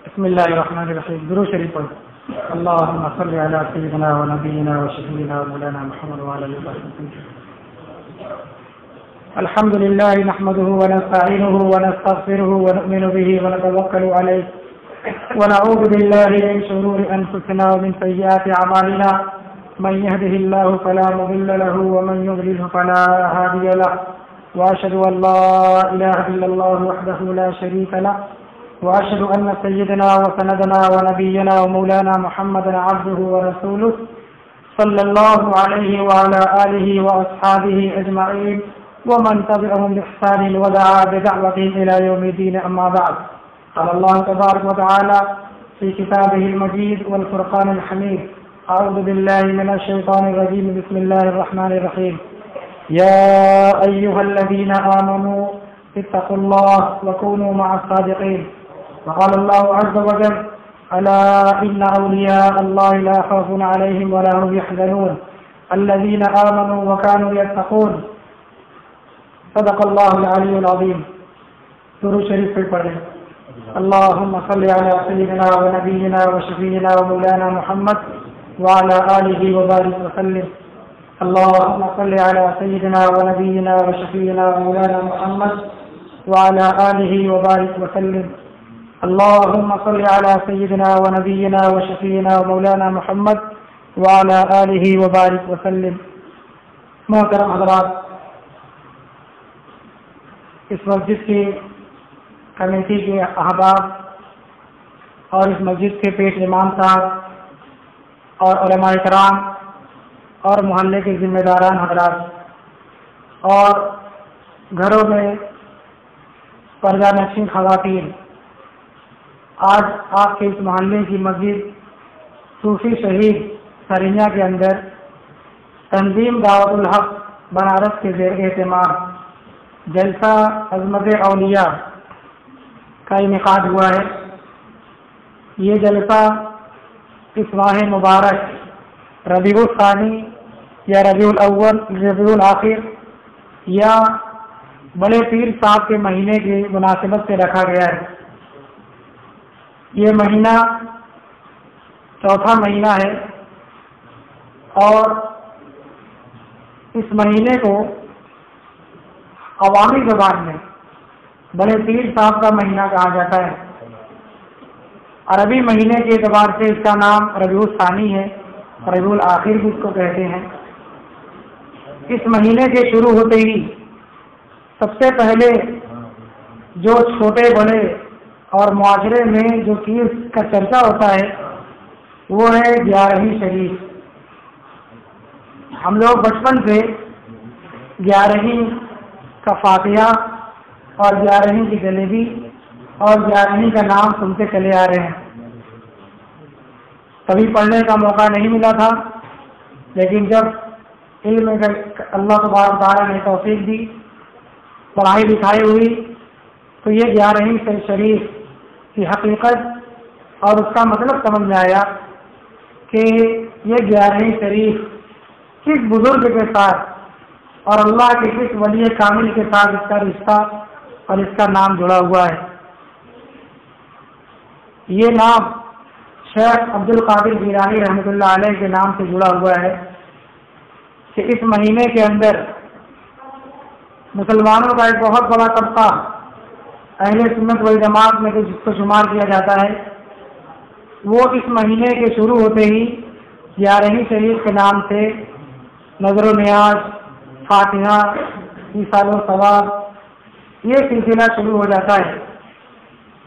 بسم الله الرحمن الرحيم. درود شریف پڑھ. اللهم صل على سيدنا ونبينا وشفيعنا ومولانا محمد وعلى اله وصحبه. الحمد لله نحمده ونستعينه ونستغفره ونؤمن به ونتوكل عليه ونعوذ بالله من شرور انفسنا ومن سيئات اعمالنا. من يهده الله فلا مضل له ومن يضلل فلا هادي له. واشهد ان لا اله الا الله وحده لا شريك له واشهد ان سيدنا وسندنا ونبينا ومولانا محمدا عبده ورسوله صلى الله عليه وعلى اله واصحابه اجمعين ومن تبعهم باحسان ودعا بدعوتهم الى يوم الدين. اما بعد. قال الله تبارك وتعالى في كتابه المجيد والفرقان الحميد: اعوذ بالله من الشيطان الرجيم. بسم الله الرحمن الرحيم. يا ايها الذين امنوا اتقوا الله وكونوا مع الصادقين. وقال الله عز وجل: ألا إن أولياء الله لا خوف عليهم ولا هم يحزنون الذين آمنوا وكانوا يتقون. صدق الله العلي العظيم. درود شریف پڑھ لیں. اللهم صل على سيدنا ونبينا وشفيعنا ومولانا محمد وعلى آله وبارك وسلم. اللهم صل على سيدنا ونبينا وشفيعنا ومولانا محمد وعلى آله وبارك وسلم. اللهم صل على سيدنا ونبينا وشفيعنا ومولانا محمد وعلى آله وبارك وسلم. محترم حضرات، اس مسجد کی کمیٹی کے احباب اور اس مسجد کے پیش امام صاحب اور علماء کرام اور محلے کے ذمہ داران حضرات اور گھروں میں پردہ نشین خواتین، آج آپ کے اس محلے کی مسجد صوفی شہید سرینیا کے اندر تنظیم دعوت الحق بنارس کے زیر اہتمام جلسہ عظمت اولیاء کا انعقاد ہوا ہے. یہ جلسہ اس ماہ مبارک ربیع الثانی یا ربیع الاول، ربیع الاخر یا بڑے پیر صاحب کے مہینے کی مناسبت سے رکھا گیا ہے. یہ مہینہ چوتھا مہینہ ہے اور اس مہینے کو عوامی زبان میں بڑے پیر صاحب کا مہینہ کہا جاتا ہے. عربی مہینے کے اعتبار سے اس کا نام ربیع الثانی ہے، ربیع الاخر بھی اس کو کہتے ہیں. اس مہینے کے شروع ہوتے ہی سب سے پہلے جو چھوٹے بڑے اور معاشرے میں جو چیز کا چرچا ہوتا ہے وہ ہے 11ویں شریف. ہم لوگ بچپن سے 11ویں کا فاتحہ اور 11ویں کی جلیبی اور 11ویں کا نام سنتے چلے آ رہے ہیں. کبھی پڑھنے کا موقع نہیں ملا تھا، لیکن جب علم اللہ تبارک تعالیٰ نے توفیق دی، پڑھائی لکھائی ہوئی، تو یہ 11ویں شریف کی حقیقت اور اس کا مطلب سمجھ میں آیا کہ یہ 11ویں شریف کس بزرگ کے ساتھ اور اللہ کے کس ولی کامل کے ساتھ اس کا رشتہ اور اس کا نام جڑا ہوا ہے. یہ نام شیخ عبد القادر جیلانی رحمۃ اللہ علیہ کے نام سے جڑا ہوا ہے کہ اس مہینے کے اندر مسلمانوں کا ایک بہت بڑا طبقہ اہل سنت والجماعت میں جس کو شمار کیا جاتا ہے، وہ اس مہینے کے شروع ہوتے ہی 11ویں شریف کے نام سے نظر و نیاز، فاتحہ، ایصال و ثواب یہ سلسلہ شروع ہو جاتا ہے.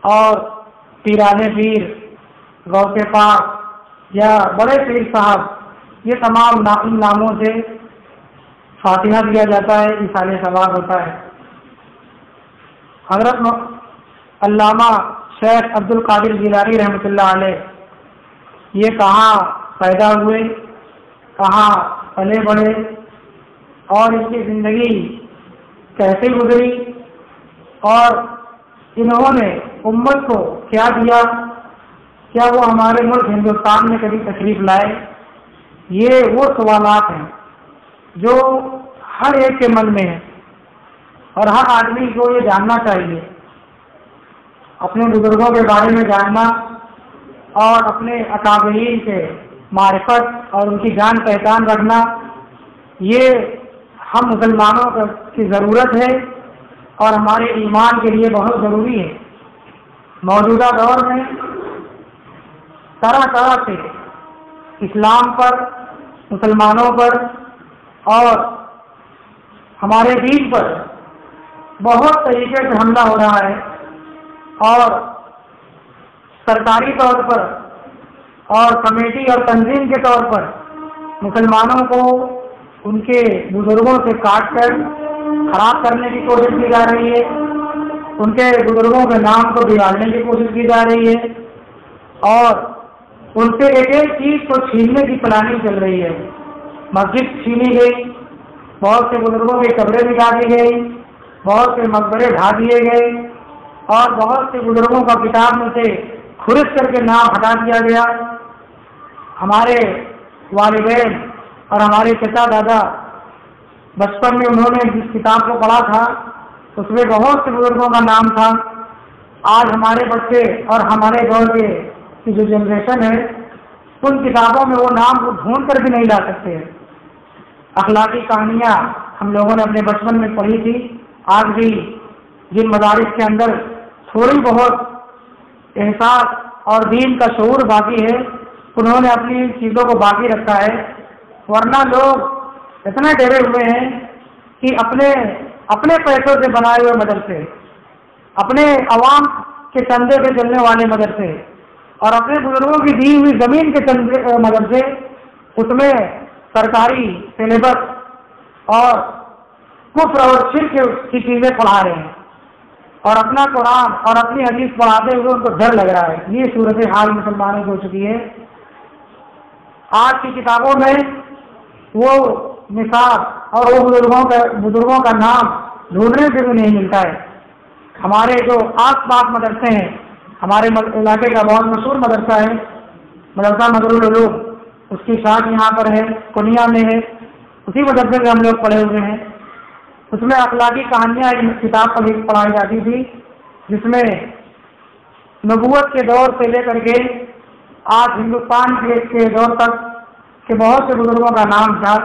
اور پیران پیر، غوث پاک یا بڑے پیر صاحب، یہ تمام ان ناموں سے فاتحہ دیا جاتا ہے، ایصال ثواب ہوتا ہے. حضرت علامہ شیخ عبد القادر جیلانی رحمۃ اللہ علیہ یہ کہاں پیدا ہوئے، کہاں پلے بڑھے اور ان کی زندگی کیسے گزری اور انہوں نے امت کو کیا دیا، کیا وہ ہمارے ملک ہندوستان میں کبھی تشریف لائے، یہ وہ سوالات ہیں جو ہر ایک کے من میں ہیں اور ہر آدمی کو یہ جاننا چاہیے. اپنے بزرگوں کے بارے میں جاننا اور اپنے اکابرین کے معرفت اور ان کی جان پہچان رکھنا، یہ ہم مسلمانوں کی ضرورت ہے اور ہمارے ایمان کے لیے بہت ضروری ہے۔ موجودہ دور میں طرح طرح سے اسلام پر، مسلمانوں پر اور ہمارے دین پر بہت طریقے سے حملہ ہو رہا ہے، اور سرکاری طور پر اور کمیٹی اور تنظیم کے طور پر مسلمانوں کو ان کے بزرگوں سے کاٹ کر خراب کرنے کی کوشش کی جا رہی ہے، ان کے بزرگوں کے نام کو بگاڑنے کی کوشش کی جا رہی ہے، اور ان سے ایک ایک چیز کو چھیننے کی پلاننگ چل رہی ہے۔ مسجد چھینی گئی، بہت سے بزرگوں کی قبریں مٹا دی گئی، بہت سے مقبرے ڈھا دیے گئے، اور بہت سے بزرگوں کا کتاب میں سے کھرچ کر کے نام ہٹا دیا گیا۔ ہمارے والدین اور ہمارے چچا دادا بچپن میں انہوں نے جس کتاب کو پڑھا تھا اس میں بہت سے بزرگوں کا نام تھا۔ آج ہمارے بچے اور ہمارے دور کی جو جنریشن ہے ان کتابوں میں وہ نام کو ڈھونڈ کر بھی نہیں لا سکتے۔ اخلاقی کہانیاں ہم لوگوں نے اپنے بچپن میں پڑھی تھی، آج بھی جن مدارس کے اندر تھوڑی بہت احساس اور دین کا شعور باقی ہے انہوں نے اپنی چیزوں کو باقی رکھا ہے، ورنہ لوگ اتنے ڈرے ہوئے ہیں کہ اپنے پیسوں سے بنائے ہوئے مدرسے، اپنے عوام کے چندے سے چلنے والے مدرسے اور اپنے بزرگوں کی دی ہوئی زمین کے مدرسے، اس میں سرکاری سلیبس اور کفر اور شرک کی چیزیں پڑھا رہے ہیں، اور اپنا قرآن اور اپنی حدیث پڑھاتے ہوئے ان کو ڈر لگ رہا ہے۔ یہ صورت حال مسلمانوں کی ہو چکی ہے۔ آج کی کتابوں میں وہ نصاب اور وہ بزرگوں کا نام ڈھونڈنے سے بھی نہیں ملتا ہے۔ ہمارے جو آس پاس مدرسے ہیں، ہمارے علاقے کا بہت مشہور مدرسہ ہے مدرسہ نظر العلوم، اس کی شاخ یہاں پر ہے، کنیا میں ہے، اسی مدرسے میں ہم لوگ پڑھے ہوئے ہیں۔ اس میں اخلاقی کہانیاں ایک کتاب پڑھائی جاتی تھی جس میں نبوت کے دور سے لے کر کے آج ہندوستان کے دور تک کے بہت سے بزرگوں کا نام تھا۔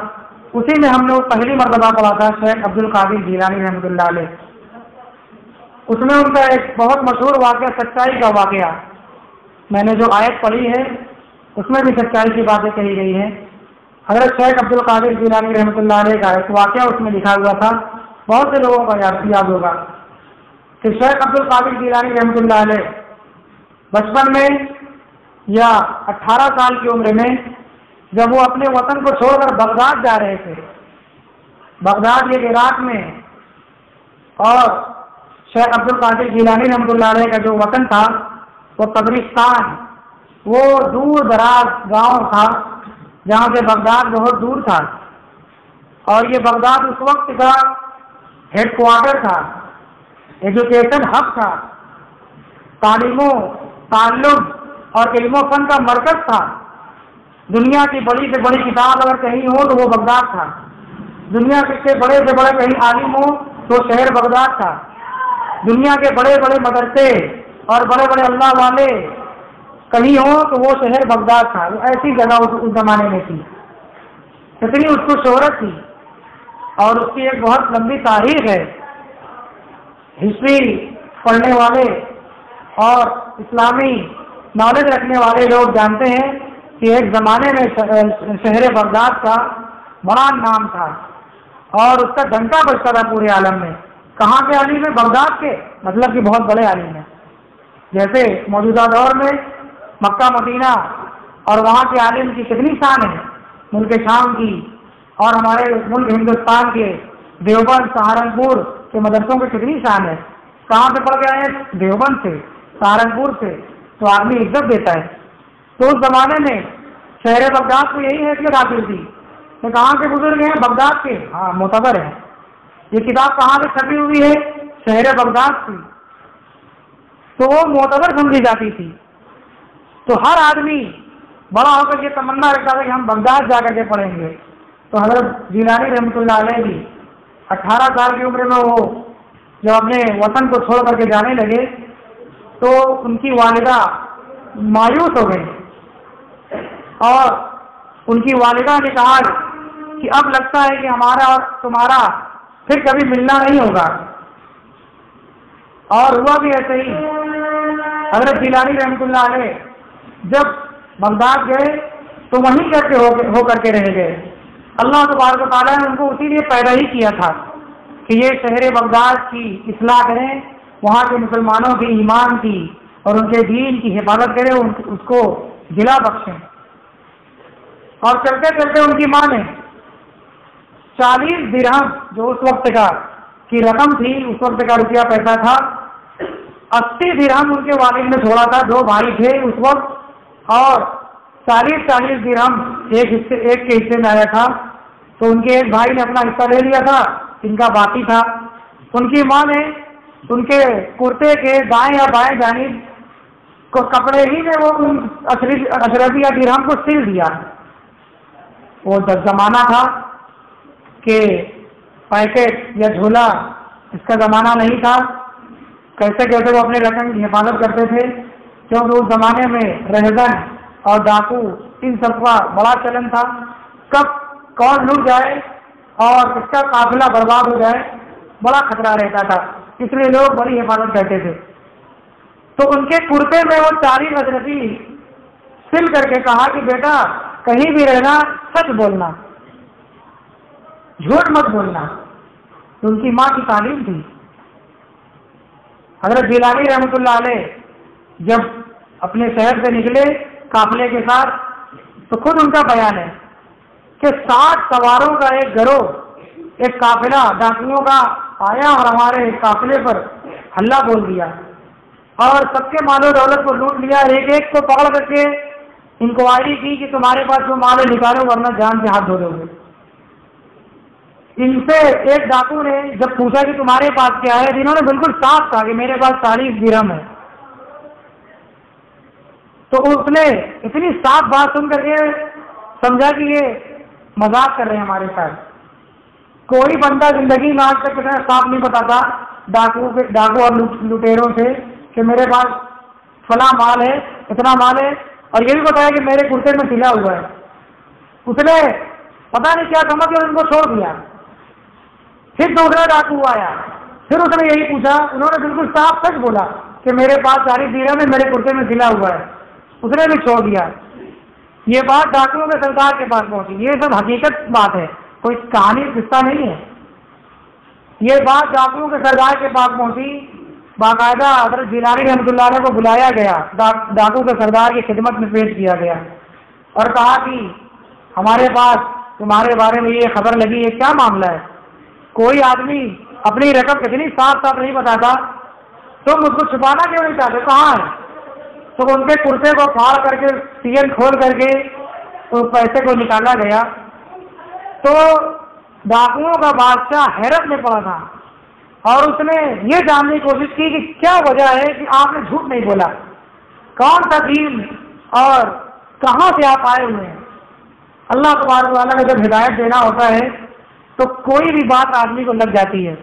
اسی میں ہم لوگ پہلی مرتبہ پڑھا تھا شیخ عبد القادر جیلانی رحمۃ اللہ علیہ۔ اس میں ان کا ایک بہت مشہور واقعہ سچائی کا واقعہ، میں نے جو آیت پڑھی ہے اس میں بھی سچائی کی باتیں کہی گئی ہیں۔ حضرت شیخ عبد القادر جیلانی رحمۃ اللہ علیہ کا ایک واقعہ اس میں لکھا ہوا تھا، بہت سے لوگوں کو یاد ہوگا کہ شیخ عبد القادر جیلانی رحمۃ اللہ علیہ بچپن میں یا 18 سال کی عمر میں جب وہ اپنے وطن کو چھوڑ کر بغداد جا رہے تھے، بغداد یہ عراق میں، اور شیخ عبد القادر جیلانی رحمۃ اللہ علیہ کا جو وطن تھا وہ قبرستان، وہ دور دراز گاؤں تھا جہاں سے بغداد بہت دور تھا، اور یہ بغداد اس وقت کا ہیڈ کوارٹر تھا، ایجوکیشن ہب تھا، تعلیم و تعلم اور علم و فن کا مرکز تھا۔ دنیا کی بڑی سے بڑی کتاب اگر کہیں ہو تو وہ بغداد تھا، دنیا کے بڑے سے بڑے کہیں عالم ہو تو شہر بغداد تھا، دنیا کے بڑے بڑے مدرسے اور بڑے بڑے اللہ والے کہیں ہوں تو وہ شہر بغداد تھا۔ وہ ایسی جگہ اس زمانے میں تھی، اتنی اس کو شہرت تھی، اور اس کی ایک بہت لمبی تاریخ ہے۔ ہسٹری پڑھنے والے اور اسلامی نالج رکھنے والے لوگ جانتے ہیں کہ ایک زمانے میں شہر بغداد کا بڑا نام تھا اور اس کا ڈنکا بجتا تھا پورے عالم میں۔ کہاں کے عالم ہے؟ بغداد کے، مطلب کہ بہت بڑے عالم ہیں۔ جیسے موجودہ دور میں مکہ مدینہ اور وہاں کے عالم کی کتنی شان ہے، ملک شام کی اور ہمارے ملک ہندوستان کے دیوبند سہارنپور کے مدرسوں کی کتنی شان ہے۔ کہاں سے پڑھ کے آئے ہیں؟ دیوبند سے، سہارنپور سے، تو آدمی عزت دیتا ہے۔ تو اس زمانے میں شہر بغداد کو یہی حیثیت حاصل تھی کہ کہاں کے بزرگ ہیں؟ بغداد کے، ہاں معتبر ہیں۔ یہ کتاب کہاں سے چھپی ہوئی ہے؟ شہر بغداد کی، تو وہ معتبر سمجھی جاتی تھی۔ تو ہر آدمی بڑا ہو کر یہ تمنا رکھتا تھا کہ ہم بغداد جا کر کے پڑھیں گے۔ تو حضرت جیلانی رحمۃ اللہ علیہ بھی 18 سال کی عمر میں وہ جب اپنے وطن کو چھوڑ کر کے جانے لگے تو ان کی والدہ مایوس ہو گئے اور ان کی والدہ نے کہا کہ اب لگتا ہے کہ ہمارا اور تمہارا پھر کبھی ملنا نہیں ہوگا. اور ہوا بھی ایسے ہی. حضرت جیلانی رحمۃ اللہ علیہ جب بغداد گئے تو وہیں ہو کر کے رہ گئے. اللہ تبارک و تعالیٰ نے ان کو اسی لیے پیدا ہی کیا تھا کہ یہ شہر بغداد کی اصلاح کریں، وہاں کے مسلمانوں کے ایمان کی اور ان کے دین کی حفاظت کریں، اس کو جلا بخشیں. اور چلتے چلتے ان کی ماں نے 40 درہم جو اس وقت کی رقم تھی، اس وقت کا روپیہ پیسہ تھا، 80 درہم ان کے والد نے چھوڑا تھا. 2 بھائی تھے اس وقت اور 40 درہم ایک کے حصے میں آیا تھا. تو ان کے ایک بھائی نے اپنا حصہ لے لیا تھا، ان کا باقی تھا. ان کی ماں نے ان کے کرتے کے دائیں یا بائیں جانب کو کپڑے ہی میں وہ اشرفی یا درہم کو سل دیا. وہ زمانہ تھا کہ پیکٹ یا جھولا اس کا زمانہ نہیں تھا. کیسے کیسے وہ اپنے رقم کی حفاظت کرتے تھے، کیونکہ اس زمانے میں رہزن اور ڈاکو ان سب کا بڑا چلن تھا. کب کون لوٹ جائے اور اس کا قافلہ برباد ہو جائے بڑا خطرہ رہتا تھا، اس لیے لوگ بڑی حفاظت کرتے تھے. تو ان کے کرتے میں وہ 40 اشرفی سل کر کے کہا کہ بیٹا کہیں بھی رہنا سچ بولنا، جھوٹ مت بولنا. تو ان کی ماں کی تعلیم تھی. حضرت جیلانی رحمۃ اللہ علیہ جب اپنے شہر سے نکلے قافلے کے ساتھ تو خود ان کا بیان ہے کہ 60 سواروں کا ایک گروہ، ایک قافلہ ڈاکوؤں کا آیا اور ہمارے قافلے پر حلہ بول دیا اور سب کے مال و دولت کو لوٹ لیا. ایک ایک کو پکڑ کر کے انکوائری کی کہ تمہارے پاس جو مال ہے نکالو ورنہ جان سے ہاتھ دھو دو گے. ان سے ایک ڈاکو نے جب پوچھا کہ تمہارے پاس کیا ہے، جنہوں نے بالکل صاف کہا کہ میرے پاس 40 درہم ہے، تو اس نے اتنی صاف بات سن کر کے سمجھا کہ یہ مذاق کر رہے ہیں ہمارے ساتھ. کوئی بندہ زندگی میں آج تک اتنا صاف نہیں بتاتا ڈاکو اور لٹیروں سے کہ میرے پاس فلاں مال ہے، اتنا مال ہے، اور یہ بھی بتایا کہ میرے کرتے میں سلا ہوا ہے. اس نے پتا نہیں کیا سمجھ کے ان کو چھوڑ دیا. پھر دوسرا ڈاکو آیا، پھر اس نے یہی پوچھا، انہوں نے بالکل صاف سچ بولا کہ میرے پاس 40 درہم میں میرے کرتے میں سلا ہوا ہے. اس نے بھی چھوڑ دیا. یہ بات ڈاکوؤں کے سردار کے پاس پہنچی. یہ سب حقیقت بات ہے، کوئی کہانی قصہ نہیں ہے. یہ بات ڈاکوؤں کے سردار کے پاس پہنچی. باقاعدہ حضرت جیلانی رحمۃ اللہ علیہ کو بلایا گیا، ڈاکو کے سردار کی خدمت میں پیش کیا گیا اور کہا کہ ہمارے پاس تمہارے بارے میں یہ خبر لگی ہے، کیا معاملہ ہے؟ کوئی آدمی اپنی رقم اتنی صاف نہیں بتاتا، تم اس کو چھپانا کیوں نہیں چاہتے؟ کہاں ہے؟ تو ان کے کرتے کو پھاڑ کر کے سین کھول کر کے اس پیسے کو نکالا گیا. تو ڈاکوؤں کا بادشاہ حیرت میں پڑا تھا اور اس نے یہ جاننے کی کوشش کی کہ کیا وجہ ہے کہ آپ نے جھوٹ نہیں بولا، کون سا دین اور کہاں سے آپ آئے ہوئے ہیں. اللہ تبارک و تعالیٰ نے جب ہدایت دینا ہوتا ہے تو کوئی بھی بات آدمی کو لگ جاتی ہے.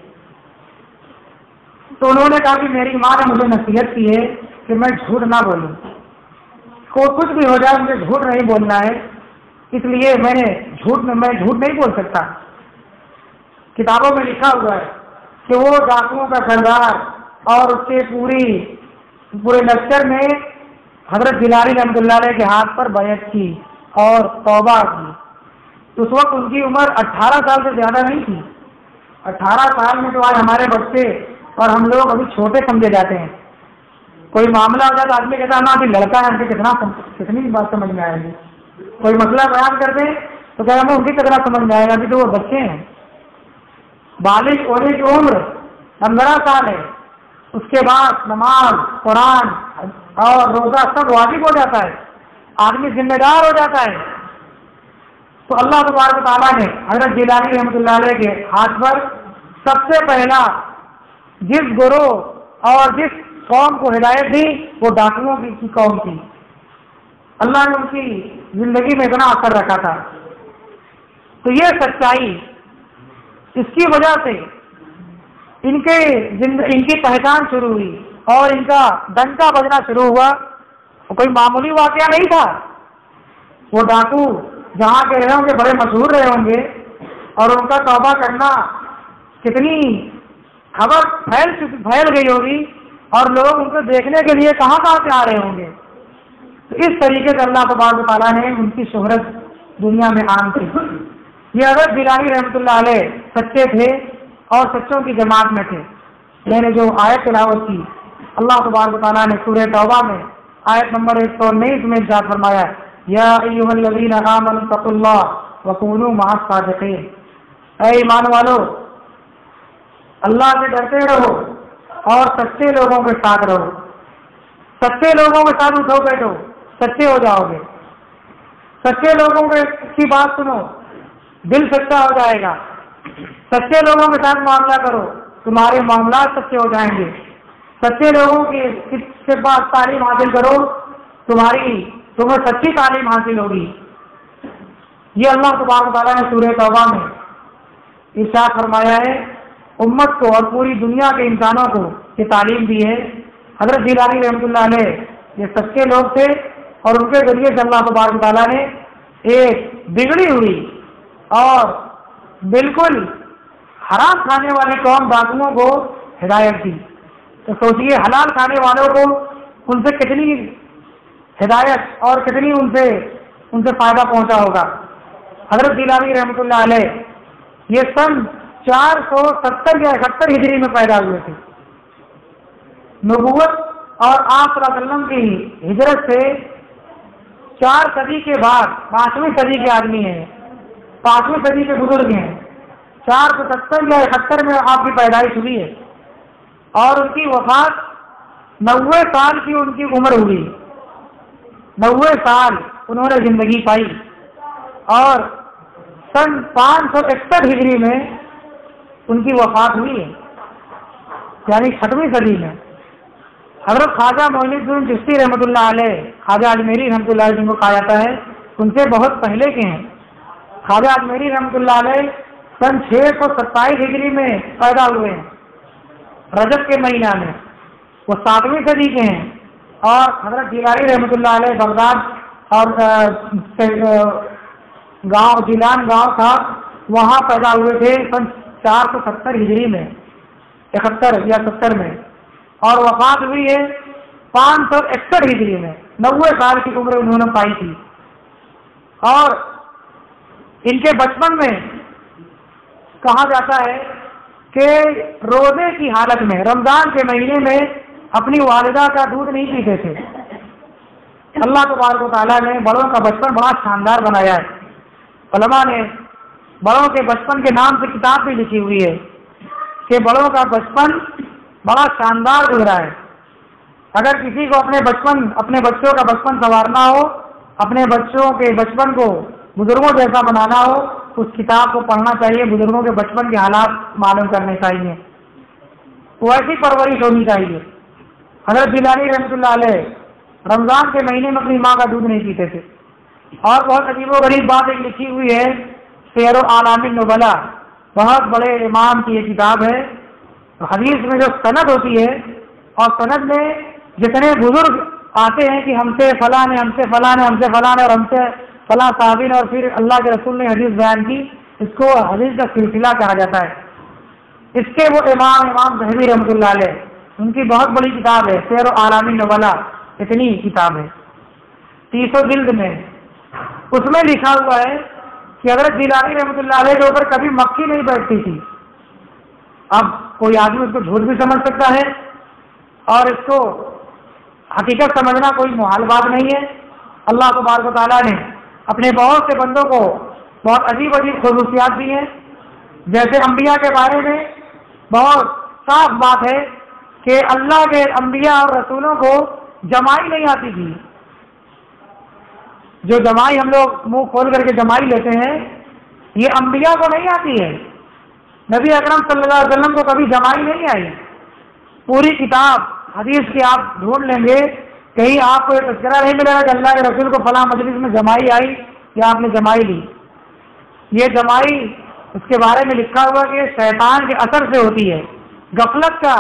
تو انہوں نے کہا کہ میری ماں نے مجھے نصیحت کی ہے کہ میں جھوٹ نہ بولوں، کچھ بھی ہو جائے مجھے جھوٹ نہیں بولنا ہے، اس لیے میں جھوٹ نہیں بول سکتا. کتابوں میں لکھا ہوا ہے کہ وہ ڈاکوؤں کا سردار اور اس کے پورے لشکر میں حضرت جیلانی رحمۃ اللہ علیہ کے ہاتھ پر بیعت کی اور توبہ کی. اس وقت ان کی عمر 18 سال سے زیادہ نہیں تھی. 18 سال میں تو آج ہمارے بچے اور ہم لوگ ابھی چھوٹے سمجھے جاتے ہیں. کوئی معاملہ ہوتا ہے تو آدمی کہتا ہے نا ابھی لڑکا ہے، کتنی بات سمجھ میں آئے گی. کوئی مسئلہ بیان کرتے تو کہہ رہا ان کی کتنا سمجھ میں آئے گا، ابھی تو وہ بچے ہیں. بالغ ہونے کی عمر 15 سال ہے، اس کے بعد نماز، قرآن اور روزہ سب واجب ہو جاتا ہے، آدمی ذمہ دار ہو جاتا ہے. تو اللہ تبارک و تعالیٰ نے حضرت جیلانی رحمۃ اللہ علیہ کے ہاتھ پر سب سے پہلا جس گروہ اور جس قوم کو ہدایت دی وہ ڈاکوؤں کی قوم تھی. اللہ نے ان کی زندگی میں اتنا اثر رکھا تھا. تو یہ سچائی، اس کی وجہ سے ان کی پہچان شروع ہوئی اور ان کا ڈنکا بجنا شروع ہوا. وہ کوئی معمولی واقعہ نہیں تھا. وہ ڈاکو جہاں کے رہے ہوں گے بڑے مشہور رہے ہوں گے اور ان کا توبہ کرنا کتنی خبر پھیل گئی ہوگی اور لوگ ان کو دیکھنے کے لیے کہاں کہاں سے آ رہے ہوں گے. تو اس طریقے سے اللہ تبارک و تعالیٰ نے ان کی شہرت دنیا میں عام کی. یہ حضرت جیلانی رحمۃ اللہ علیہ سچے تھے اور سچوں کی جماعت میں تھے. میں نے جو آیت تلاوت کی اللہ تبارک و تعالیٰ نے سورہ توبہ میں آیت نمبر 119 میں ارشاد فرمایا یا ایھا الذین آمنوا اتقوا اللہ وکونوا مع الصادقین. اے ایمان والو اللہ سے ڈرتے رہو اور سچے لوگوں کے ساتھ رہو. سچے لوگوں کے ساتھ اٹھو بیٹھو سچے ہو جاؤ گے. سچے لوگوں کی بات سنو دل سچا ہو جائے گا. سچے لوگوں کے ساتھ معاملہ کرو تمہارے معاملات سچے ہو جائیں گے. سچے لوگوں کے بعد تعلیم حاصل کرو تمہیں سچی تعلیم حاصل ہوگی. یہ اللہ تبارک و تعالیٰ نے سورہ توبہ میں ارشاد فرمایا ہے. امت کو اور پوری دنیا کے انسانوں کو یہ تعلیم دی ہے. حضرت جیلانی رحمۃ اللہ علیہ یہ سچے لوگ تھے اور ان کے ذریعے سے اللہ تبارک و تعالیٰ نے ایک بگڑی ہوئی اور بالکل حرام کھانے والی قوم ڈاکوؤں کو ہدایت دی. تو سوچیے حلال کھانے والوں کو ان سے کتنی ہدایت اور کتنی ان سے فائدہ پہنچا ہوگا. حضرت جیلانی رحمۃ اللہ علیہ یہ سن 470 یا 71 ہجری میں پیدا ہوئے تھے. نبوت اور آپ صلی اللہ علیہ وسلم کی ہجرت سے 4 صدی کے بعد 5ویں صدی کے آدمی ہیں 5ویں صدی کے بزرگ ہیں. 470 یا 71 میں آپ کی پیدائش ہوئی ہے اور ان کی وفات 90 سال کی ان کی عمر ہوئی. 90 سال انہوں نے زندگی پائی اور سن 561 ہجری میں ان کی وفات ہوئی ہے یعنی 6ویں صدی میں. حضرت خواجہ معین الدین چشتی رحمۃ اللہ علیہ خواجہ اجمیری رحمۃ اللہ علیہ جن کو کہا جاتا ہے ان سے بہت پہلے کے ہیں. خواجہ اجمیری رحمۃ اللہ علیہ سن 627 ہجری میں پیدا ہوئے ہیں رجب کے مہینہ میں. وہ 7ویں صدی کے ہیں. اور حضرت جیلانی رحمۃ اللہ علیہ بغداد اور گاؤں جیلان گاؤں تھا وہاں پیدا ہوئے تھے سن 470 ہجری میں 71 یا 70 میں اور وفات ہوئی ہے 561 ہجری میں. 90 سال کی عمر انہوں نے پائی تھی. اور ان کے بچپن میں کہا جاتا ہے کہ روزے کی حالت میں رمضان کے مہینے میں اپنی والدہ کا دودھ نہیں پیتے تھے. اللہ تبارک و تعالیٰ نے بڑوں کا بچپن بڑا شاندار بنایا ہے. علماء نے بڑوں کے بچپن کے نام سے کتاب بھی لکھی ہوئی ہے کہ بڑوں کا بچپن بڑا شاندار گزرا ہے. اگر کسی کو اپنے بچوں کا بچپن سنوارنا ہو اپنے بچوں کے بچپن کو بزرگوں جیسا بنانا ہو اس کتاب کو پڑھنا چاہیے. بزرگوں کے بچپن کے حالات معلوم کرنے چاہیے. ویسی پرورش ہونی چاہیے. حضرت جیلانی رحمۃ اللہ علیہ رمضان کے مہینے میں اپنی ماں کا دودھ نہیں پیتے تھے. اور بہت عجیب و غریب بات ایک لکھی ہوئی ہے سیر اعلام النبلاء بہت بڑے امام کی یہ کتاب ہے. حدیث میں جو سند ہوتی ہے اور سند میں جتنے بزرگ آتے ہیں کہ ہم سے فلاں نے ہم سے فلاں نے ہم سے فلاں نے اور ہم سے فلاں صحابی نے اور پھر اللہ کے رسول نے حدیث بیان کی اس کو حدیث کا سلسلہ کہا جاتا ہے. اس کے وہ امام ذہبی رحمۃ اللہ علیہ ان کی بہت بڑی کتاب ہے سیر اعلام النبلاء. اتنی کتاب ہے 300 جلد میں. اس میں لکھا ہوا ہے کہ حضرت جیلانی رحمۃ اللہ علیہ کے اوپر کبھی مکھی نہیں بیٹھتی تھی. اب کوئی آدمی اس کو جھوٹ بھی سمجھ سکتا ہے اور اس کو حقیقت سمجھنا کوئی محال بات نہیں ہے. اللہ تبارک و تعالیٰ نے اپنے بہت سے بندوں کو بہت عجیب عجیب خصوصیات دی ہیں. جیسے انبیاء کے بارے میں بہت صاف بات ہے کہ اللہ کے انبیاء اور رسولوں کو جمائی نہیں آتی تھی. جو جمائی ہم لوگ منہ کھول کر کے جمائی لیتے ہیں یہ انبیاء کو نہیں آتی ہے. نبی اکرم صلی اللہ علیہ وسلم کو کبھی جمائی نہیں آئی. پوری کتاب حدیث کی آپ ڈھونڈ لیں گے کہیں آپ کو یہ تذکرہ نہیں ملے گا کہ اللہ کے رسول کو فلاں مجلس میں جمائی آئی یا آپ نے جمائی لی. یہ جمائی اس کے بارے میں لکھا ہوا کہ شیطان کے اثر سے ہوتی ہے غفلت کا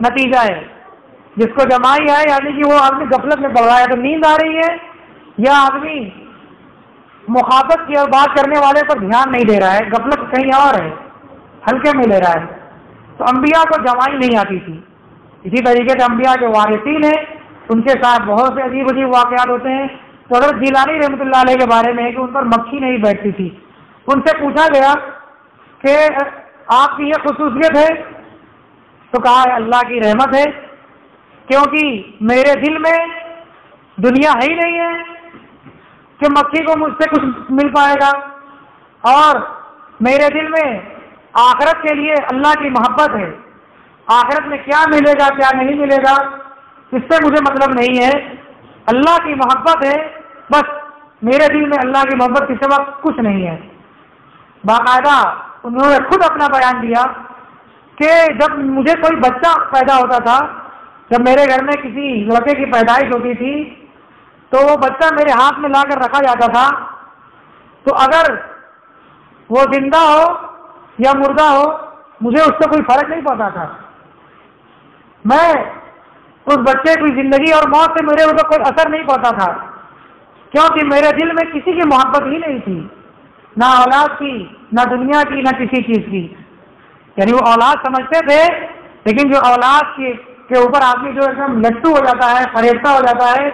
نتیجہ ہے. جس کو جمائی ہے یعنی کہ وہ آدمی غفلت میں پڑ رہا ہے، تو نیند آ رہی ہے، یا آدمی مخاطب کی اور بات کرنے والے پر دھیان نہیں دے رہا ہے، غفلت کہیں اور ہے، ہلکے میں لے رہا ہے۔ تو انبیاء کو جمائی نہیں آتی تھی۔ اسی طریقے سے انبیاء جو وارثین ہیں ان کے ساتھ بہت سے عجیب عجیب واقعات ہوتے ہیں۔ تو حضرت جیلانی رحمۃ اللہ علیہ کے بارے میں ہے کہ ان پر مکھی نہیں بیٹھتی تھی۔ ان سے پوچھا گیا کہ آپ کی یہ خصوصیت ہے؟ تو کہا اللہ کی رحمت ہے، کیونکہ میرے دل میں دنیا ہے ہی نہیں ہے کہ مکھی کو مجھ سے کچھ مل پائے گا، اور میرے دل میں آخرت کے لیے اللہ کی محبت ہے، آخرت میں کیا ملے گا کیا نہیں ملے گا اس سے مجھے مطلب نہیں ہے، اللہ کی محبت ہے، بس میرے دل میں اللہ کی محبت کے سوا کچھ نہیں ہے۔ باقاعدہ انہوں نے خود اپنا بیان دیا کہ جب مجھے کوئی بچہ پیدا ہوتا تھا، جب میرے گھر میں کسی لڑکے کی پیدائش ہوتی تھی تو وہ بچہ میرے ہاتھ میں لا کر رکھا جاتا تھا، تو اگر وہ زندہ ہو یا مردہ ہو مجھے اس سے کوئی فرق نہیں پڑتا تھا، میں اس بچے کی زندگی اور موت سے میرے اوپر کوئی اثر نہیں پڑتا تھا، کیونکہ میرے دل میں کسی کی محبت ہی نہیں تھی، نہ اولاد کی، نہ دنیا کی، نہ کسی چیز کی۔ یعنی وہ اولاد سمجھتے تھے، لیکن جو اولاد کے اوپر آدمی جو ایک دم لٹو ہو جاتا ہے، فریفتہ ہو جاتا ہے،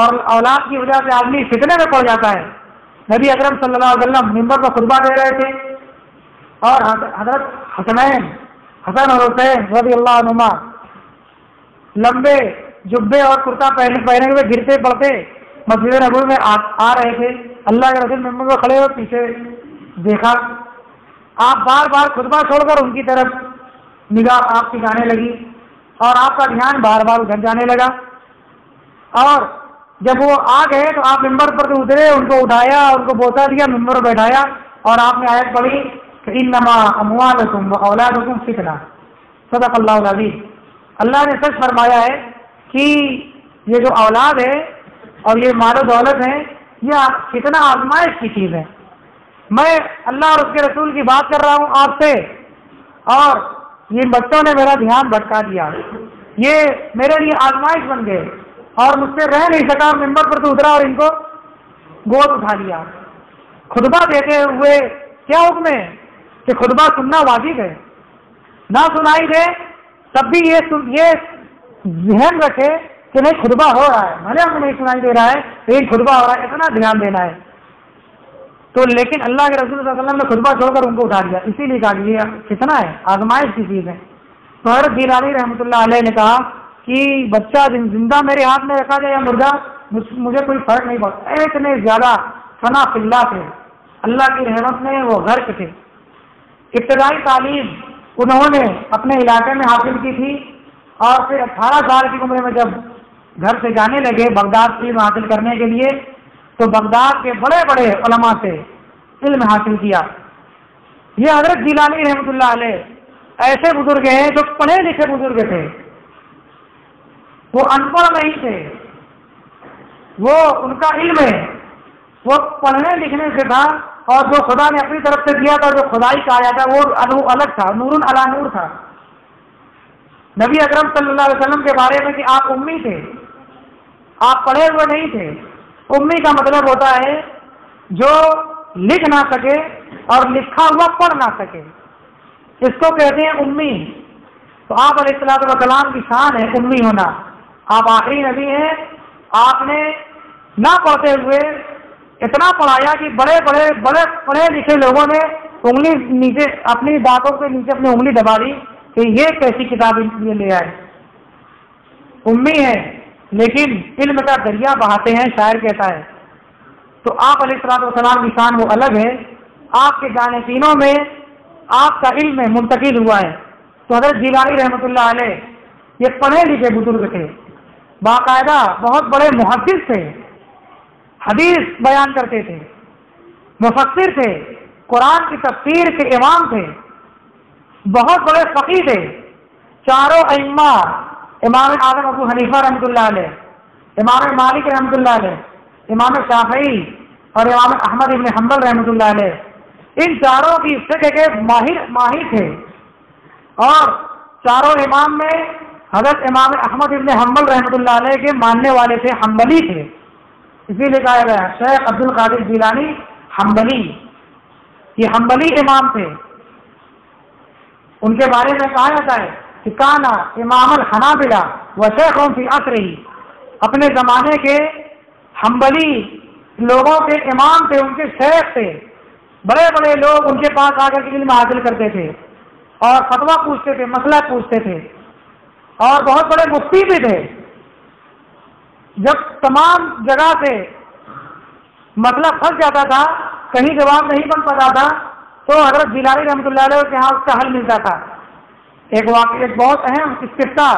اور اولاد کی وجہ سے آدمی فتنے میں پڑ جاتا ہے۔ نبی اکرم صلی اللہ علیہ وسلم منبر پر خطبہ دے رہے تھے اور حضرت حسن اور حسین رضی اللہ عنہما لمبے جبے اور کرتا پہنے ہوئے گرتے پڑتے مسجد نبوی میں آ رہے تھے۔ اللہ کے رسول منبر پر کھڑے ہوئے پیچھے دیکھا، آپ بار بار خطبہ چھوڑ کر ان کی طرف نگاہ آپ کی جانے لگی اور آپ کا دھیان بار بار ادھر جانے لگا، اور جب وہ آ گئے تو آپ ممبر پر تو اترے، ان کو اٹھایا، ان کو بوسہ دیا، ممبر پر بیٹھایا، اور آپ نے آیت پڑھی کہ انما اموالکم واولادکم فتنہ، صدق اللہ العظیم۔ اللہ نے سچ فرمایا ہے کہ یہ جو اولاد ہے اور یہ مال و دولت ہے یہ فتنہ آزمائش کی چیز ہے۔ میں اللہ اور اس کے رسول کی بات کر رہا ہوں آپ سے، اور یہ بچوں نے میرا دھیان بھٹکا دیا، یہ میرے لیے آزمائش بن گئے اور مجھ سے رہ نہیں سکا، ممبر پر تو اترا اور ان کو گود اٹھا لیا۔ خطبہ دیتے ہوئے کیا حکم ہے کہ خطبہ سننا واجب ہے، نہ سنائی دے تب بھی یہ ذہن رکھے کہ نہیں خطبہ ہو رہا ہے، بھلے ہم نہیں سنائی دے رہا ہے لیکن خطبہ ہو رہا ہے، اتنا دھیان دینا ہے۔ تو لیکن اللہ کے رسول صلی اللہ علیہ وسلم نے خطبہ چھوڑ کر ان کو اٹھا لیا، اسی لیے کہا کہ یہ کتنا ہے، آزمائش کی چیز ہے۔ تو حضرت جیلانی رحمۃ اللہ علیہ نے کہا کہ بچہ زندہ میرے ہاتھ میں رکھا جائے یا مردہ مجھے کوئی فرق نہیں پڑتا، اتنے زیادہ فنا فی اللہ تھے، اللہ کی رحمت میں وہ غرق تھے۔ ابتدائی تعلیم انہوں نے اپنے علاقے میں حاصل کی تھی، اور پھر 18 سال کی عمر میں جب گھر سے جانے لگے بغداد علم حاصل کرنے کے لیے، تو بغداد کے بڑے بڑے علماء سے علم حاصل کیا۔ یہ حضرت جیلانی رحمۃ اللہ علیہ ایسے بزرگ ہیں جو پڑھے لکھے بزرگ تھے، وہ ان پڑھ نہیں تھے، وہ ان کا علم ہے وہ پڑھنے لکھنے سے تھا، اور جو خدا نے اپنی طرف سے دیا تھا، جو خدائی کہا جاتا وہ الگ تھا، نور علی نور تھا۔ نبی اکرم صلی اللہ علیہ وسلم کے بارے میں کہ آپ امی تھے، آپ پڑھے ہوئے نہیں تھے۔ امی کا مطلب ہوتا ہے جو لکھ نہ سکے اور لکھا ہوا پڑھ نہ سکے، اس کو کہتے ہیں امی۔ تو آپ علیہ الصلوۃ والسلام کی شان ہے امی ہونا، آپ آخری نبی ہیں، آپ نے نہ پڑھتے ہوئے اتنا پڑھایا کہ بڑے پڑھے لکھے لوگوں نے انگلی نیچے اپنی دانتوں کے نیچے اپنی انگلی دبا دی کہ یہ کیسی کتاب یہ لے آئے۔ امی ہے لیکن علم کا دریا بہاتے ہیں، شاعر کہتا ہے۔ تو آپ علیہ الصلوۃ والسلام کی شان وہ الگ ہے، آپ کے جانشینوں میں آپ کا علم منتقل ہوا ہے۔ تو حضرت جیلانی رحمۃ اللہ علیہ یہ پڑھے لکھے بزرگ تھے، باقاعدہ بہت بڑے محدث تھے، حدیث بیان کرتے تھے، مفسر تھے، قرآن کی تفسیر کے امام تھے، بہت بڑے فقیہ تھے۔ چاروں ائمہ، امام اعظم ابو حنیفہ رحمۃ اللہ علیہ، امام مالک رحمۃ اللہ علیہ، امام شافعی اور امام احمد ابن حنبل رحمۃ اللہ علیہ، ان چاروں کی فقہ کے ماہر تھے، اور چاروں امام میں حضرت امام احمد ابن حنبل رحمۃ اللہ علیہ کے ماننے والے تھے، حنبلی تھے، اسی لیے کہا گیا شیخ عبد القادر جیلانی حنبلی، یہ حنبلی امام تھے۔ ان کے بارے میں کہا جاتا ہے کہ کانا امام الحنابلہ و شیخوں فی عصرہ، اپنے زمانے کے حنبلی لوگوں کے امام تھے، ان کے شیخ تھے، بڑے بڑے لوگ ان کے پاس آ کر کے علم حاصل کرتے تھے اور فتویٰ پوچھتے تھے، مسئلہ پوچھتے تھے، اور بہت بڑے مفتی بھی تھے۔ جب تمام جگہ سے مسئلہ پھنس جاتا تھا، کہیں جواب نہیں بن پاتا تھا، تو حضرت جیلانی رحمۃ اللہ علیہ کے ہاں اس کا حل ملتا تھا۔ ایک بہت اہم قصہ،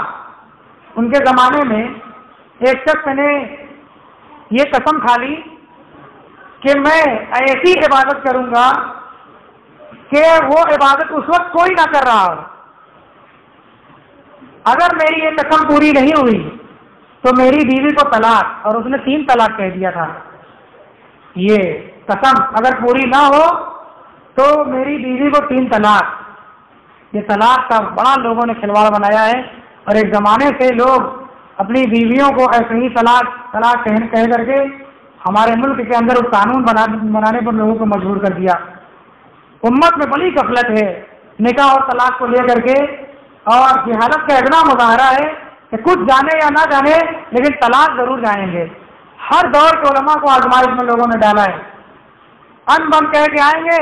ان کے زمانے میں ایک شخص نے یہ قسم کھا لی کہ میں ایسی عبادت کروں گا کہ وہ عبادت اس وقت کوئی نہ کر رہا ہو، اگر میری یہ قسم پوری نہیں ہوئی تو میری بیوی کو طلاق، اور اس نے 3 طلاق کہہ دیا تھا۔ یہ قسم اگر پوری نہ ہو تو میری بیوی کو 3 طلاق۔ یہ طلاق کا بڑا لوگوں نے کھلواڑ بنایا ہے، اور ایک زمانے سے لوگ اپنی بیویوں کو ایسے ہی طلاق کہہ کر کے ہمارے ملک کے اندر اس قانون بنانے پر لوگوں کو مجبور کر دیا۔ امت میں بڑی غفلت ہے نکاح اور طلاق کو لے کر کے، اور جہالت کا اتنا مظاہرہ ہے کہ کچھ جانے یا نہ جانے لیکن طلاق ضرور جائیں گے۔ ہر دور کے علماء کو آزمائش میں لوگوں نے ڈالا ہے، ان بن کہہ کے آئیں گے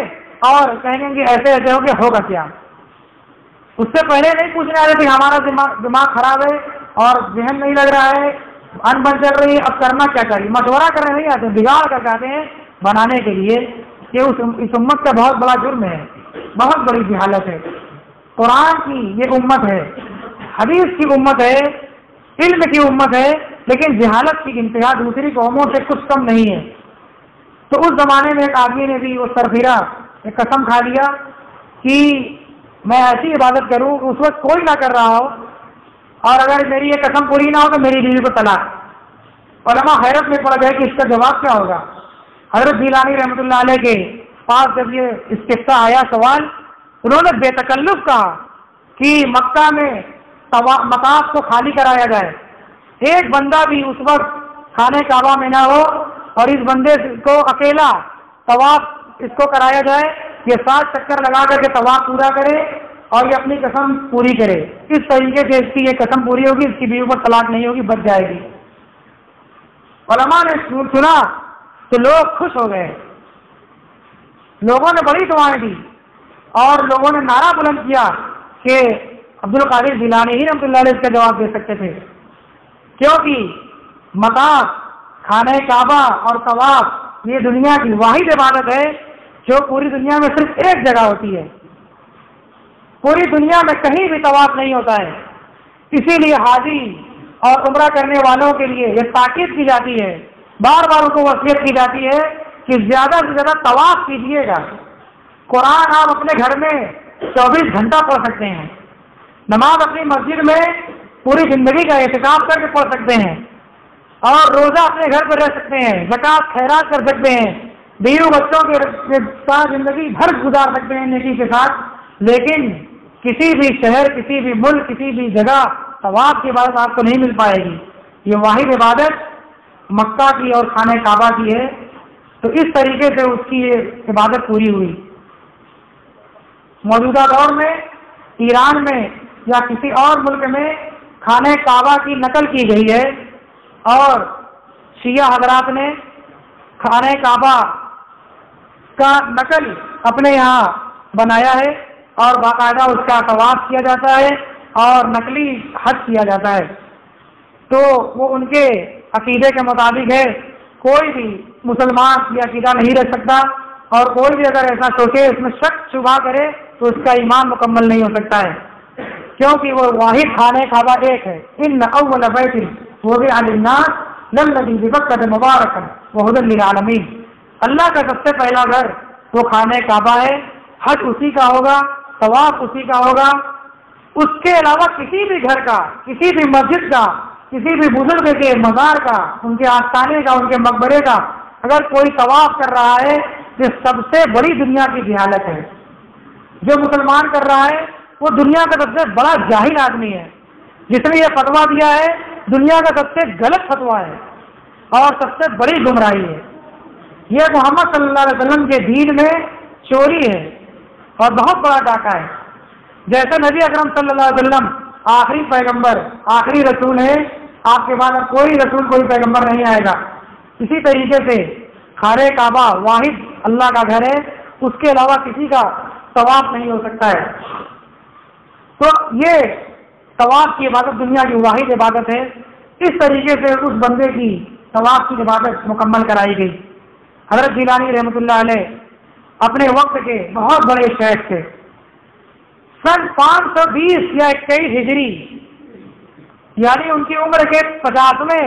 اور کہیں گے کہ ایسے ایسے ہو کے ہوگا کیا۔ اس سے پہلے نہیں پوچھنے آ رہے تھے ہمارا دماغ خراب ہے اور ذہن نہیں لگ رہا ہے، ان بن چل رہی ہے، اب کرنا کیا چاہیے، مشورہ کرنے نہیں آتے، بگاڑ کر جاتے ہیں بنانے کے لیے۔ یہ اس امت کا بہت بڑا جرم ہے، بہت بڑی جہالت ہے۔ قرآن کی یہ امت ہے، حدیث کی امت ہے، علم کی امت ہے، لیکن جہالت کی انتہا دوسری قوموں سے کچھ کم نہیں ہے۔ تو اس زمانے میں ایک آدمی نے بھی وہ سرفیرا ایک قسم کھا لیا کہ میں ایسی عبادت کروں اس وقت کوئی نہ کر رہا ہو، اور اگر میری یہ قسم پوری نہ ہو تو میری بیوی کو طلاق۔ علماء حیرت میں پڑ گئے کہ اس کا جواب کیا ہوگا۔ حضرت جیلانی رحمۃ اللہ علیہ کے پاس جب یہ اس قصہ آیا سوال، انہوں نے بے تکلف کہا کہ مکہ میں مطاف کو خالی کرایا جائے، ایک بندہ بھی اس وقت خانہ کعبہ میں نہ ہو، اور اس بندے کو اکیلا طواف اس کو کرایا جائے، یہ 7 چکر لگا کر کے طواف پورا کرے اور یہ اپنی قسم پوری کرے۔ اس طریقے سے اس کی یہ قسم پوری ہوگی، اس کی بیوی پر طلاق نہیں ہوگی، بچ جائے گی۔ علماء نے سنا تو لوگ خوش ہو گئے، لوگوں نے بڑی دعائیں دی، اور لوگوں نے نعرہ بلند کیا کہ عبد القادر جیلانی ہی رحمۃ اللہ علیہ اس کا جواب دے سکتے تھے، کیونکہ مطاف، خانہ کعبہ اور طواف یہ دنیا کی واحد عبادت ہے جو پوری دنیا میں صرف ایک جگہ ہوتی ہے، پوری دنیا میں کہیں بھی طواف نہیں ہوتا ہے۔ اسی لیے حاجی اور عمرہ کرنے والوں کے لیے یہ تاکید کی جاتی ہے، بار بار ان کو وصیت کی جاتی ہے کہ زیادہ سے زیادہ طواف کیجیے گا۔ قرآن آپ اپنے گھر میں 24 گھنٹہ پڑھ سکتے ہیں، نماز اپنی مسجد میں پوری زندگی کا احتکاب کر کے پڑھ سکتے ہیں، اور روزہ اپنے گھر پر رہ سکتے ہیں، زکوٰۃ خیرات کر سکتے ہیں، بیوی بچوں کے ساتھ زندگی بھر گزار سکتے ہیں نیکی کے ساتھ، لیکن کسی بھی شہر، کسی بھی ملک، کسی بھی جگہ طواف کی عبادت آپ کو نہیں مل پائے گی۔ یہ واحد عبادت مکہ کی اور خانہ کعبہ کی ہے، تو اس طریقے سے اس کی یہ عبادت پوری ہوئی۔ موجودہ دور میں ایران میں یا کسی اور ملک میں خانہ کعبہ کی نقل کی گئی ہے، اور شیعہ حضرات نے خانہ کعبہ کا نقل اپنے یہاں بنایا ہے، اور باقاعدہ اس کا طواف کیا جاتا ہے اور نقلی حج کیا جاتا ہے۔ تو وہ ان کے عقیدے کے مطابق ہے، کوئی بھی مسلمان یہ عقیدہ نہیں رکھ سکتا، اور کوئی بھی اگر ایسا سوچے، اس میں شک شبہ کرے تو اس کا ایمان مکمل نہیں ہو سکتا ہے، کیونکہ وہ واحد خانہ کعبہ ایک ہے۔ ان اول بیت وضع للناس للذی ببکۃ مبارکا وہدی للعالمین، اللہ کا سب سے پہلا گھر وہ خانہ کعبہ ہے، حج اسی کا ہوگا، طواف اسی کا ہوگا۔ اس کے علاوہ کسی بھی گھر کا، کسی بھی مسجد کا، کسی بھی بزرگ کے مزار کا، ان کے آستانے کا، ان کے مقبرے کا اگر کوئی طواف کر رہا ہے، یہ سب سے بڑی دنیا کی جہالت ہے۔ جو مسلمان کر رہا ہے وہ دنیا کا سب سے بڑا جاہل آدمی ہے، جس نے یہ فتویٰ دیا ہے دنیا کا سب سے غلط فتویٰ ہے اور سب سے بڑی گمراہی ہے. یہ محمد صلی اللہ علیہ وسلم کے دین میں چوری ہے اور بہت بڑا ڈاکہ ہے. جیسے نبی اکرم صلی اللہ علیہ وسلم آخری پیغمبر آخری رسول ہے، آپ کے بعد اب کوئی رسول کوئی پیغمبر نہیں آئے گا. اسی طریقے سے خانہ کعبہ واحد اللہ کا گھر ہے، اس کے علاوہ کسی کا طواف نہیں ہو سکتا ہے. تو یہ طواف کی عبادت دنیا کی واحد عبادت ہے. اس طریقے سے اس بندے کی طواف کی عبادت مکمل کرائی گئی. حضرت جیلانی رحمۃ اللہ علیہ اپنے وقت کے بہت بڑے شیخ تھے. سن 520 یا 21 ہجری یعنی ان کی عمر کے 50ویں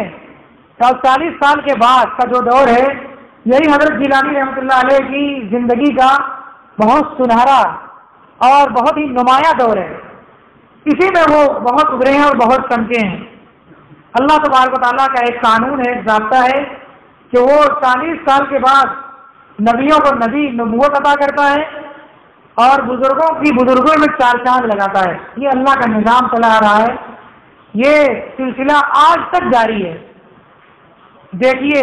یا 40 سال کے بعد کا جو دور ہے، یہی حضرت جیلانی رحمۃ اللہ علیہ کی زندگی کا بہت سنہرا اور بہت ہی نمایاں دور ہے. اسی میں وہ بہت ابھرے ہیں اور بہت چمکے ہیں. اللہ تبارک و تعالیٰ کا ایک قانون ہے، ضابطہ ہے کہ وہ 40 سال کے بعد نبیوں کو نبی نبوت عطا کرتا ہے اور بزرگوں کی بزرگوں میں 4 چاند لگاتا ہے. یہ اللہ کا نظام چلا آ رہا ہے. یہ سلسلہ آج تک جاری ہے. دیکھیے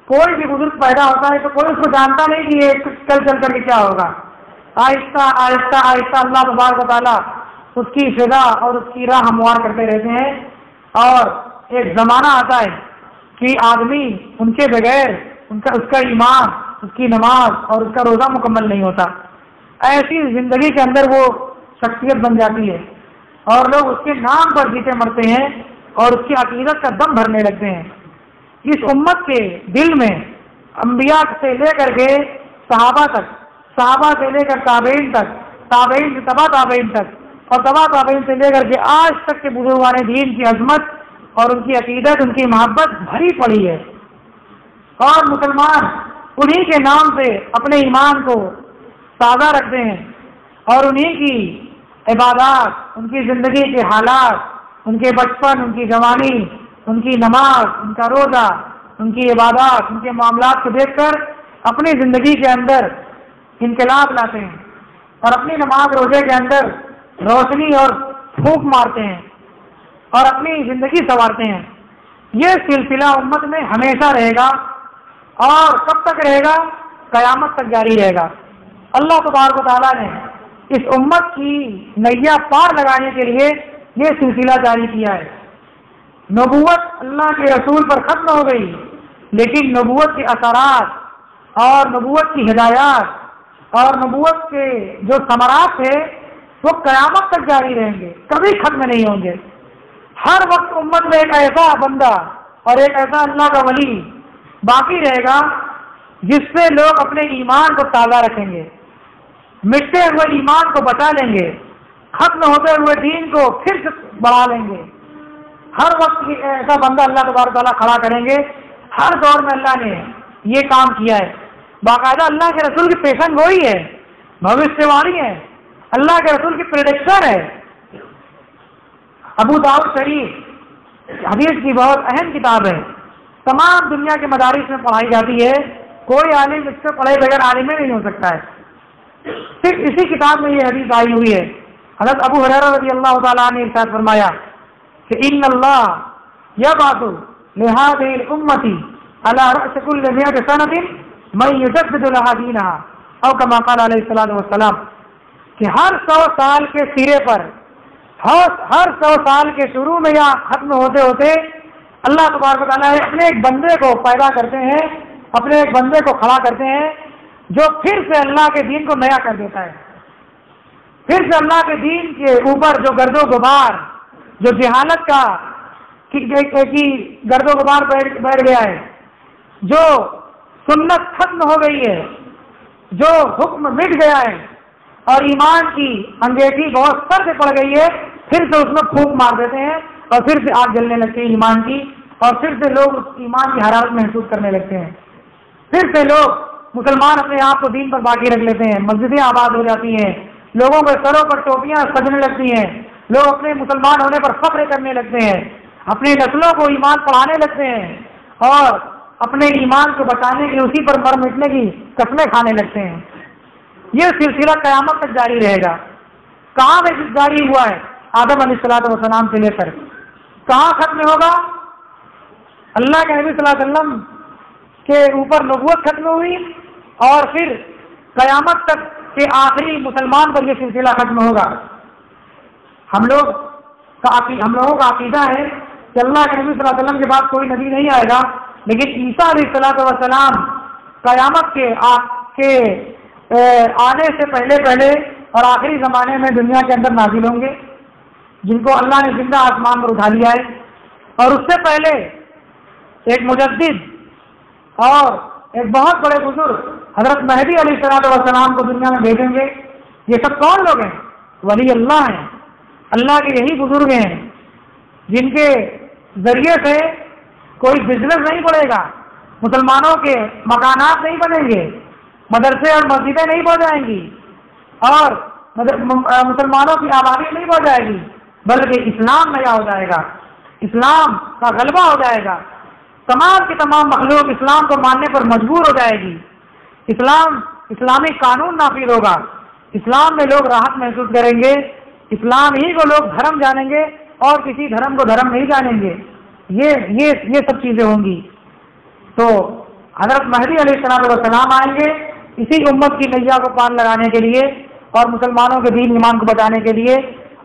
کوئی بھی بزرگ پیدا ہوتا ہے تو کوئی اس کو جانتا نہیں کہ یہ چل چل کر کے کیا ہوگا. آہستہ آہستہ آہستہ اللہ تبارک و تعالیٰ اس کی فضا اور اس کی راہ ہموار کرتے رہتے ہیں اور ایک زمانہ آتا ہے کہ آدمی ان کے بغیر اس کا ایمان، اس کی نماز اور اس کا روزہ مکمل نہیں ہوتا. ایسی زندگی کے اندر وہ شخصیت بن جاتی ہے اور لوگ اس کے نام پر جیتے مرتے ہیں اور اس کی عقیدت کا دم بھرنے لگتے ہیں. اس امت کے دل میں انبیاء سے لے کر کے صحابہ تک، صحابہ سے لے کر تابعین تک، تابعین سے تبع تابعین تک اور تبع تابعین سے لے کر کے آج تک کے بزرگان دین کی عظمت اور ان کی عقیدت، ان کی محبت بھری پڑی ہے. اور مسلمان انہی کے نام سے اپنے ایمان کو تازہ رکھتے ہیں اور انہی کی عبادات، ان کی زندگی کے حالات، ان کے بچپن، ان کی جوانی، ان کی نماز، ان کا روزہ، ان کی عبادات، ان کے معاملات کو دیکھ کر اپنی زندگی کے اندر انقلاب لاتے ہیں اور اپنی نماز روزے کے اندر روشنی اور پھونک مارتے ہیں اور اپنی زندگی سنوارتے ہیں. یہ سلسلہ امت میں ہمیشہ رہے گا اور کب تک رہے گا؟ قیامت تک جاری رہے گا. اللہ تبارک و تعالیٰ نے اس امت کی نیا پار لگانے کے لیے یہ سلسلہ جاری کیا ہے. نبوت اللہ کے رسول پر ختم ہو گئی، لیکن نبوت کے اثرات اور نبوت کی ہدایات اور نبوت کے جو ثمرات تھے وہ قیامت تک جاری رہیں گے، کبھی ختم نہیں ہوں گے. ہر وقت امت میں ایک ایسا بندہ اور ایک ایسا اللہ کا ولی باقی رہے گا جس سے لوگ اپنے ایمان کو تازہ رکھیں گے، مٹتے ہوئے ایمان کو بچا لیں گے، ختم ہوتے ہوئے دین کو پھر سے بڑھا لیں گے. ہر وقت ایسا بندہ اللہ تبارک تعالیٰ کھڑا کریں گے. ہر دور میں اللہ نے یہ کام کیا ہے. باقاعدہ اللہ کے رسول کی پیشن گوئی ہے، بھوشیہ وانی ہے، اللہ کے رسول کی پریڈکشن ہے. ابو داؤد شریف حدیث کی بہت اہم کتاب ہے، تمام دنیا کے مدارس میں پڑھائی جاتی ہے. کوئی عالم اس سے پڑھے بغیر عالم نہیں ہو سکتا ہے. صرف اسی کتاب میں یہ حدیث آئی ہوئی ہے. حضرت ابو ہریرہ رضی اللہ تعالیٰ نے ارشاد فرمایا کہ ان اللہ یبعث لهذه الامه على راس كل 100 سنه من يجدد لها دينها او كما قال علیہ الصلوۃ والسلام کہ ہر 100 سال کے سرے پر، ہر 100 سال کے شروع میں یا ختم ہوتے ہوتے اللہ تبارک و تعالیٰ اپنے ایک بندے کو پیدا کرتے ہیں، اپنے ایک بندے کو کھڑا کرتے ہیں جو پھر سے اللہ کے دین کو نیا کر دیتا ہے. پھر سے اللہ کے دین کے اوپر جو گرد و غبار، جو جہالت کا کی گرد و غبار بیٹھ گیا ہے، جو سنت ختم ہو گئی ہے، جو حکم مٹ گیا ہے اور ایمان کی انگیٹھی بہت سر سے پڑ گئی ہے، پھر سے اس میں پھونک مار دیتے ہیں اور پھر سے آگ جلنے لگتی ہے ایمان کی اور پھر سے لوگ اس ایمان کی حرارت محسوس کرنے لگتے ہیں. پھر سے لوگ مسلمان اپنے آپ کو دین پر باقی رکھ لیتے ہیں، مسجدیں آباد ہو جاتی ہیں، لوگوں کے سروں پر ٹوپیاں سجنے لگتی ہیں، لوگ اپنے مسلمان ہونے پر فخر کرنے لگتے ہیں، اپنی نسلوں کو ایمان پڑھانے لگتے ہیں اور اپنے ایمان کو بچانے کی، اسی پر مر مٹنے کی قسمیں کھانے لگتے ہیں. یہ سلسلہ قیامت تک جاری رہے گا. کہاں میں جاری ہوا ہے؟ آدم علیہ السلام سے لے کر کہاں ختم ہوگا؟ اللہ کے نبی صلی اللہ علیہ وسلم کے اوپر نبوت ختم ہوئی اور پھر قیامت تک کے آخری مسلمان پر یہ سلسلہ ختم ہوگا۔ ہم لوگوں کا عقیدہ ہے کہ اللہ کے نبی صلی اللہ علیہ وسلم کے بعد کوئی نبی نہیں آئے گا، لیکن عیسیٰ علیہ السلام قیامت کے آنے سے پہلے اور آخری زمانے میں دنیا کے اندر نازل ہوں گے، جن کو اللہ نے زندہ آسمان پر اٹھا لیا ہے۔ اور اس سے پہلے ایک مجدد اور ایک بہت بڑے بزرگ حضرت مہدی علیہ السلام کو دنیا میں بھیجیں گے۔ یہ سب کون لوگ ہیں؟ ولی اللہ ہیں، اللہ کے یہی بزرگ ہیں جن کے ذریعے سے کوئی بزنس نہیں پڑے گا، مسلمانوں کے مکانات نہیں بنیں گے، مدرسے اور مسجدیں نہیں بڑھ جائیں گی، اور مسلمانوں کی آبادی نہیں بڑھ جائے گی، بلکہ اسلام نیا ہو جائے گا، اسلام کا غلبہ ہو جائے گا، تمام کی تمام مخلوق اسلام کو ماننے پر مجبور ہو جائے گی، اسلامی قانون نافذ ہوگا، اسلام میں لوگ راحت محسوس کریں گے، اسلام ہی کو لوگ دھرم جانیں گے اور کسی دھرم کو دھرم نہیں جانیں گے۔ یہ سب چیزیں ہوں گی۔ تو حضرت مہدی علیہ السلام آئیں گے اسی امت کی نیا کو پان لگانے کے لیے اور مسلمانوں کے دین ایمان کو بچانے کے لیے،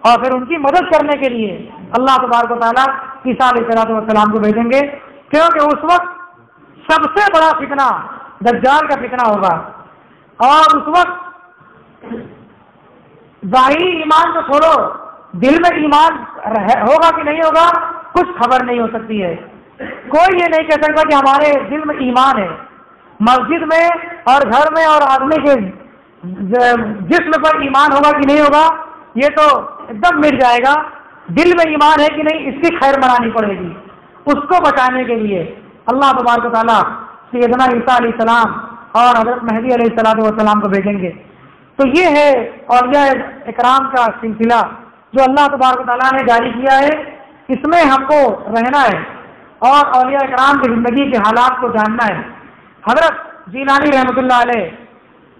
اور پھر ان کی مدد کرنے کے لیے اللہ تبارک و تعالیٰ عیسیٰ علیہ السلام کو بھیجیں گے، کیونکہ اس وقت سب سے بڑا فتنہ دجال کا فتنہ ہوگا، اور اس وقت ظاہری ایمان کو چھوڑو، دل میں ایمان ہوگا کہ نہیں ہوگا کچھ خبر نہیں ہو سکتی ہے۔ کوئی یہ نہیں کہہ سکتا کہ ہمارے دل میں ایمان ہے۔ مسجد میں اور گھر میں اور آدمی کے جسم پر ایمان ہوگا کہ نہیں ہوگا یہ تو ایک دم مٹ جائے گا۔ دل میں ایمان ہے کہ نہیں اس کی خیر منانی پڑے گی، اس کو بچانے کے لیے اللہ تبارک و تعالیٰ سیدنا عیسیٰ علیہ السلام اور حضرت مہدی علیہ السلام کو بھیجیں گے۔ تو یہ ہے اولیاء اکرام کا سلسلہ جو اللہ تبارک و تعالیٰ نے جاری کیا ہے، اس میں ہم کو رہنا ہے اور اولیاء اکرام کی زندگی کے حالات کو جاننا ہے۔ حضرت جیلانی رحمۃ اللہ علیہ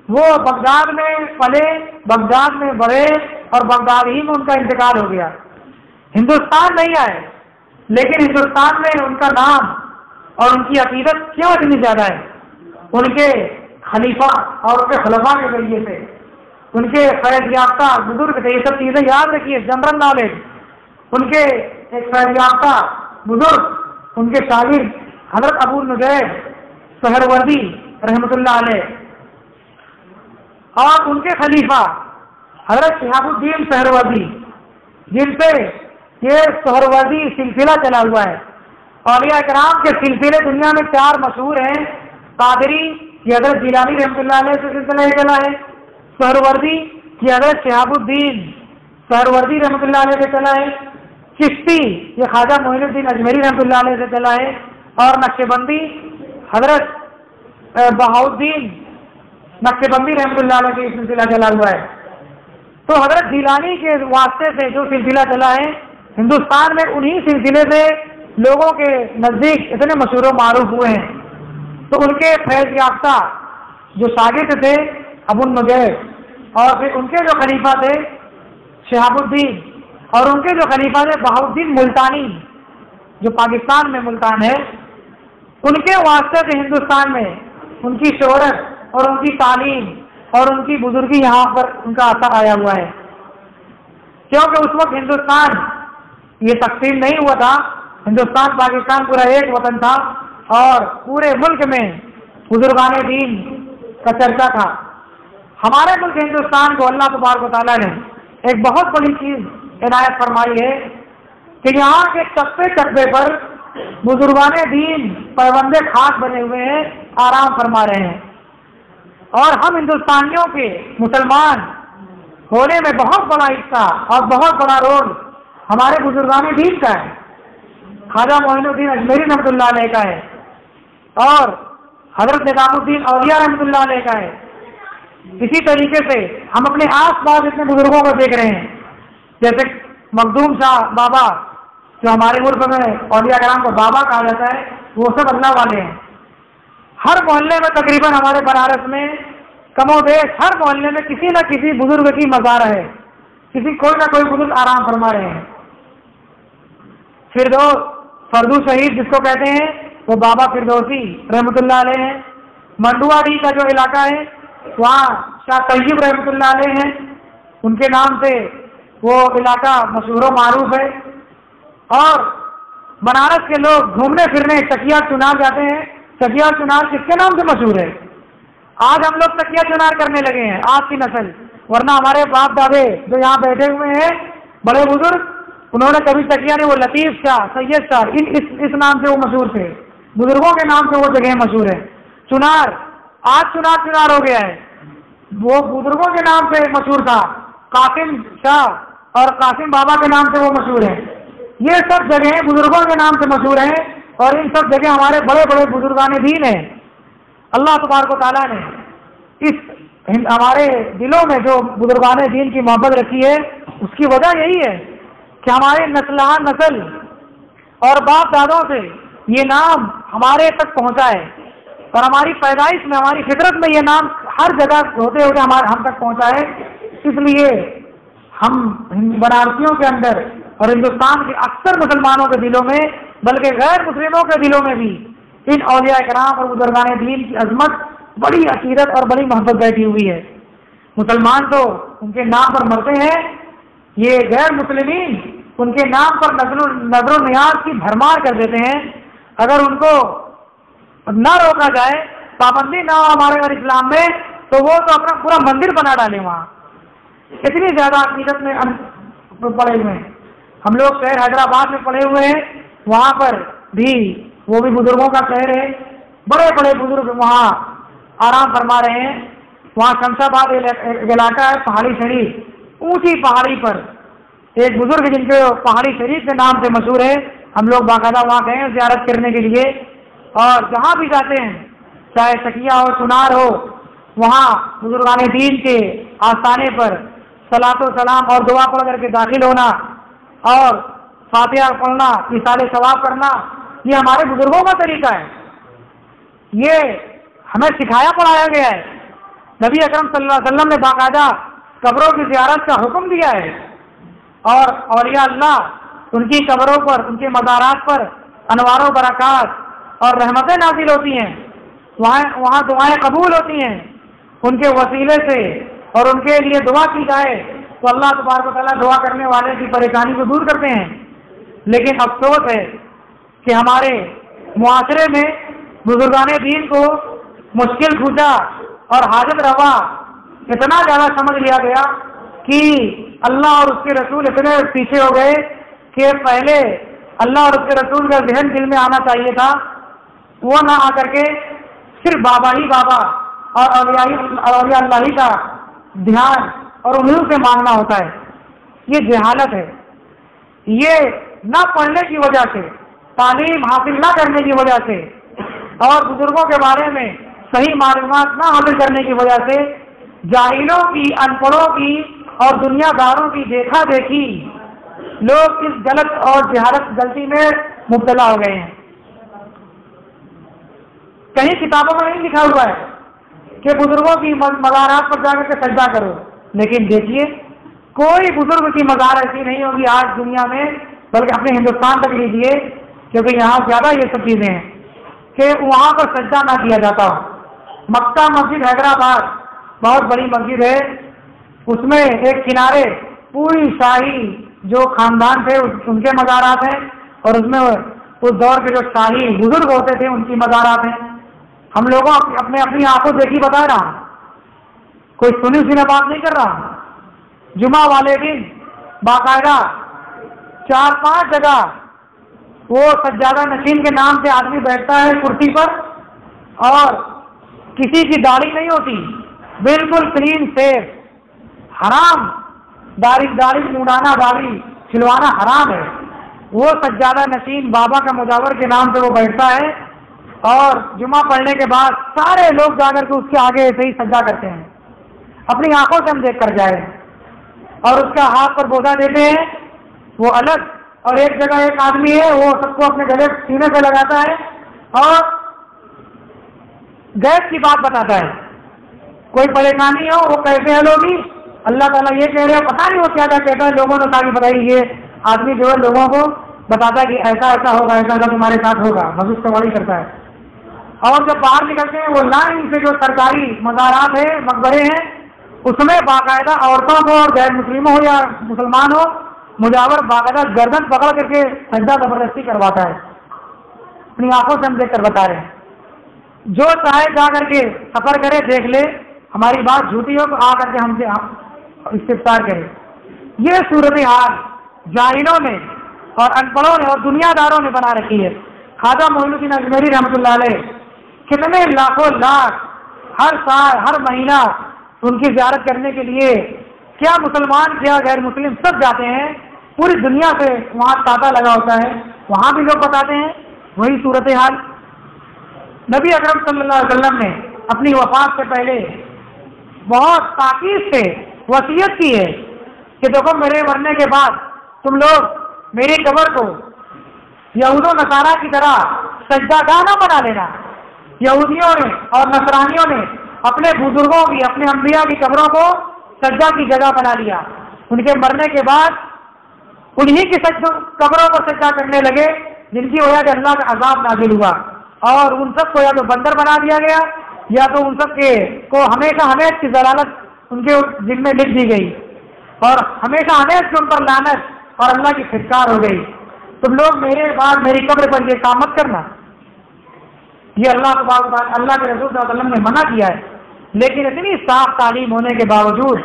وہ بغداد میں پلے، بغداد میں بڑھے اور بغداد ہی میں ان کا انتقال ہو گیا، ہندوستان نہیں آئے، لیکن ہندوستان میں ان کا نام اور ان کی عقیدت کیوں اتنی زیادہ ہے؟ ان کے خلیفہ اور ان کے خلفاء کے ذریعے سے، ان کے فیض یافتہ بزرگ تھے۔ یہ سب چیزیں یاد رکھیے، جنرل نالج۔ ان کے ایک فیض یافتہ بزرگ، ان کے شاگرد حضرت ابو النجیب سہروردی رحمۃ اللہ علیہ، اور ان کے خلیفہ حضرت شہاب الدین سہروردی، جن سے یہ سہروردی سلسلہ چلا ہوا ہے۔ اولیاء کرام کے سلسلے دنیا میں 4 مشہور ہیں۔ قادری یہ حضرت جیلانی رحمۃ اللہ علیہ سے سلسلہ چلا ہے، سہروردی یہ حضرت شہاب الدین سہروردی رحمۃ اللہ علیہ سے چلا ہے، چشتی یہ خواجہ معین الدین اجمیری رحمۃ اللہ علیہ سے چلا ہے، اور نقشبندی حضرت بہاؤالدین نقشبندی رحمۃ اللہ علیہ کا سلسلہ چلا ہوا ہے۔ تو حضرت جیلانی کے واسطے سے جو سلسلہ چلا ہے ہندوستان میں، انہی سلسلے سے لوگوں کے نزدیک اتنے مشہور و معروف ہوئے ہیں۔ تو ان کے فیض یافتہ جو شاگرد تھے ابو النجیب، اور پھر ان کے جو خلیفہ تھے شہاب الدین، اور ان کے جو خلیفہ تھے بہاؤالدین ملتانی جو پاکستان میں ملتان ہے، ان کے واسطے سے ہندوستان میں ان کی شہرت اور ان کی تعلیم اور ان کی بزرگی یہاں پر ان کا اثر آیا ہوا ہے، کیونکہ اس وقت ہندوستان یہ تقسیم نہیں ہوا تھا، ہندوستان پاکستان پورا ایک وطن تھا، اور پورے ملک میں بزرگان دین کا چرچا تھا۔ ہمارے ملک ہندوستان کو اللہ تبارک و تعالیٰ نے ایک بہت بڑی چیز عنایت فرمائی ہے کہ یہاں کے چپے چپے پر بزرگان دین پیوند خاص بنے ہوئے ہیں، آرام فرما رہے ہیں، اور ہم ہندوستانیوں کے مسلمان ہونے میں بہت بڑا حصہ اور بہت بڑا رول ہمارے بزرگان دین کا ہے، خواجہ معین الدین اجمیری رحمۃ اللہ علیہ کا ہے، اور حضرت نظام الدین اولیاء رحمۃ اللہ علیہ کا ہے۔ اسی طریقے سے ہم اپنے آس پاس اتنے بزرگوں کو دیکھ رہے ہیں، جیسے مخدوم شاہ بابا جو ہمارے ملک میں اولیاء کرام کو بابا کہا جاتا ہے، وہ سب اللہ والے ہیں۔ ہر محلے میں تقریباً ہمارے بنارس میں کم و بیش ہر محلے میں کسی نہ کسی بزرگ کی مزار ہے، کوئی نہ کوئی بزرگ آرام فرما رہے ہیں. فردو شہید جس کو کہتے ہیں وہ بابا فردوسی رحمۃ اللہ علیہ ہیں. منڈواڑی کا جو علاقہ ہے وہاں شاہ طیب رحمۃ اللہ علیہ ہیں، ان کے نام سے وہ علاقہ مشہور و معروف ہے. اور بنارس کے لوگ گھومنے پھرنے تکیہ چنار جاتے ہیں. تکیہ چنار کس کے نام سے مشہور ہے؟ آج ہم لوگ تکیہ چنار کرنے لگے ہیں، آج کی نسل، ورنہ ہمارے باپ دادے جو یہاں بیٹھے ہوئے ہیں بڑے بزرگ، انہوں نے کبھی تکیہ نہیں. وہ لطیف شاہ، سید شاہ، اس نام سے وہ مشہور تھے. بزرگوں کے نام سے وہ جگہ مشہور ہے. چنار آج چنار ہو گیا ہے، وہ بزرگوں کے نام سے مشہور تھا. قاسم شاہ اور قاسم بابا کے نام سے وہ مشہور ہے. یہ سب جگہیں بزرگوں کے نام سے مشہور ہیں، اور ان سب جگہ ہمارے بڑے بڑے بزرگان دین ہیں. اللہ تبارک و تعالیٰ نے ہمارے دلوں میں جو بزرگان دین کی محبت رکھی ہے، اس کی وجہ یہی ہے کہ ہمارے نسل اور باپ دادوں سے یہ نام ہمارے تک پہنچا ہے، اور ہماری پیدائش میں، ہماری فطرت میں یہ نام ہر جگہ ہوتے ہوتے ہم تک پہنچا ہے. اس لیے ہم بنارسیوں کے اندر اور ہندوستان کے اکثر مسلمانوں کے دلوں میں، بلکہ غیر مسلموں کے دلوں میں بھی ان اولیاء کرام اور بزرگان دین کی عظمت، بڑی عقیدت اور بڑی محبت بیٹھی ہوئی ہے. مسلمان تو ان کے نام پر مرتے ہیں، یہ غیر مسلمین ان کے نام پر نظر و نیاز کی بھرمار کر دیتے ہیں. اگر ان کو نہ روکا جائے، پابندی نہ ہو ہمارے اور اسلام میں، تو وہ تو اپنا پورا مندر بنا ڈالیں. وہاں اتنی زیادہ عقیدت میں پڑے ہوئے ہیں. ہم لوگ شہر حیدرآباد میں پڑے ہوئے ہیں، وہاں پر بھی وہ بھی بزرگوں کا شہر ہے. بڑے بڑے بزرگ وہاں آرام فرما رہے ہیں. وہاں شمشاباد علاقہ ہے، پہاڑی شریف، اونچی پہاڑی پر ایک بزرگ جن کے پہاڑی شریف کے نام سے مشہور ہے. ہم لوگ باقاعدہ وہاں گئے ہیں زیارت کرنے کے لیے، اور جہاں بھی جاتے ہیں، چاہے تکیہ ہو، چنار ہو، وہاں بزرگان دین کے آستانے پر صلاۃ و سلام اور دعا پڑھ کر کے داخل ہونا اور فاتحہ پڑھنا، ایصال ثواب کرنا، یہ ہمارے بزرگوں کا طریقہ ہے. یہ ہمیں سکھایا پڑھایا گیا ہے. نبی اکرم صلی اللہ علیہ وسلم نے باقاعدہ قبروں کی زیارت کا حکم دیا ہے، اور اولیاء اللہ ان کی قبروں پر، ان کے مزارات پر انوار و برکات اور رحمتیں نازل ہوتی ہیں. وہاں دعائیں قبول ہوتی ہیں. ان کے وسیلے سے اور ان کے لیے دعا کی جائے تو اللہ تبارک و تعالیٰ دعا کرنے والے کی پریشانی کو دور کرتے ہیں. لیکن افسوس ہے کہ ہمارے معاشرے میں بزرگان دین کو مشکل کھوٹا اور حاجت روا اتنا زیادہ سمجھ لیا گیا کہ اللہ اور اس کے رسول اتنے پیچھے ہو گئے کہ پہلے اللہ اور اس کے رسول کا ذہن دل میں آنا چاہیے تھا، وہ نہ آ کر کے صرف بابا ہی بابا اور اولیاء اللہ ہی کا دھیان اور انہیں سے مانگنا ہوتا ہے. یہ جہالت ہے. یہ نہ پڑھنے کی وجہ سے، تعلیم حاصل نہ کرنے کی وجہ سے، اور بزرگوں کے بارے میں صحیح معلومات نہ حاصل کرنے کی وجہ سے جاہلوں کی، ان پڑھوں کی اور دنیا داروں کی دیکھا دیکھی لوگ اس غلط اور جہالت غلطی میں مبتلا ہو گئے ہیں. کہیں کتابوں میں نہیں لکھا ہوا ہے کہ بزرگوں کی مزارات پر جا کر کے سجدہ کرو، لیکن دیکھیے کوئی بزرگ کی مزار ایسی نہیں ہوگی آج دنیا میں، بلکہ اپنے ہندوستان تک لیجیے، کیونکہ یہاں زیادہ یہ سب چیزیں ہیں کہ وہاں پر سجدہ نہ کیا جاتا ہو. مکہ مسجد حیدرآباد بہت بڑی مسجد ہے، اس میں ایک کنارے پوری شاہی جو خاندان تھے ان کے مزارات ہیں، اور اس میں اس دور کے جو شاہی بزرگ ہوتے تھے ان کی مزارات ہیں. ہم لوگوں اپنی آنکھوں دیکھی بتا رہا ہوں، کوئی سنی سنی بات نہیں کر رہا. جمعہ والے دن باقاعدہ 4-5 جگہ وہ سجادہ نشین کے نام سے آدمی بیٹھتا ہے کرسی پر، اور کسی کی داڑھی نہیں ہوتی، بالکل کلین سیف. حرام داڑھی منڈانا، داڑھی چھلوانا حرام ہے. وہ سجادہ نشین بابا کا مجاور کے نام سے وہ بیٹھتا ہے، اور جمعہ پڑھنے کے بعد سارے لوگ جا کر کے اس کے آگے ایسے ہی سجدہ کرتے ہیں. اپنی آنکھوں سے ہم دیکھ کر جائیں، اور اس کا ہاتھ پر بوجھا دیتے ہیں وہ الگ. اور ایک جگہ ایک آدمی ہے وہ سب کو اپنے گلے سینے پہ لگاتا ہے اور گیس کی بات بتاتا ہے. کوئی پریشانی ہو وہ کیسے حل ہوگی، اللہ تعالیٰ یہ کہہ رہے ہیں، پتہ نہیں وہ کیا کیا کہتا ہے، لوگوں نے کہا کہ بتائیے یہ آدمی جو ہے لوگوں کو بتاتا ہے کہ ایسا ایسا ہوگا، ایسا ایسا تمہارے ساتھ ہوگا، مزید سواری کرتا ہے. اور جب باہر نکلتے ہیں وہ لائن سے جو سرکاری مزارات ہیں، مقبرے ہیں، اس میں باقاعدہ عورتوں کو اور غیر مسلم ہو یا مسلمان ہو مجاور باقاعدہ گردن پکڑ کر کے سجدہ زبردستی کرواتا ہے. اپنی آنکھوں سے ہم دیکھ کر بتا رہے ہیں. جو چاہے جا کر کے سفر کرے، دیکھ لے، ہماری بات جھوٹی ہو تو آ کر کے ہم سے استفسار کرے. یہ صورتحال جاہلوں نے اور ان پڑھوں نے اور دنیا داروں نے بنا رکھی ہے. خواجہ معین الدین اجمیری رحمۃ اللہ علیہ کتنے لاکھوں لاکھ ہر سال ہر مہینہ ان کی زیارت کرنے کے لیے کیا مسلمان کیا غیر مسلم سب جاتے ہیں. پوری دنیا سے وہاں تاتا لگا ہوتا ہے، وہاں بھی لوگ بتاتے ہیں وہی صورتحال. نبی اکرم صلی اللہ علیہ وسلم نے اپنی وفات سے پہلے بہت تاکید سے وصیت کی ہے کہ دیکھو میرے مرنے کے بعد تم لوگ میری قبر کو یہود و نصارہ کی طرح سجدہ گاہ نہ بنا لینا. یہودیوں نے اور نصرانیوں نے اپنے بزرگوں کی، اپنے انبیاء کی قبروں کو سجدہ کی جگہ بنا لیا. ان کے مرنے کے بعد انہی کی قبروں کو سجدہ کرنے لگے جن کی وجہ سے اللہ کا عذاب نازل ہوا، اور ان سب کو یا تو بندر بنا دیا گیا یا تو ان سب کے کو ہمیشہ ہمیش کی ضلالت ان کے دل میں لکھ دی گئی، اور ہمیشہ ہمیش کے ان پر لعنت اور اللہ کی پھٹکار ہو گئی. تم لوگ میرے بعد میری قبر پر یہ کام مت کرنا. یہ اللہ کے رسول صلی اللہ علیہ وسلم نے منع کیا ہے. لیکن اتنی صاف تعلیم ہونے کے باوجود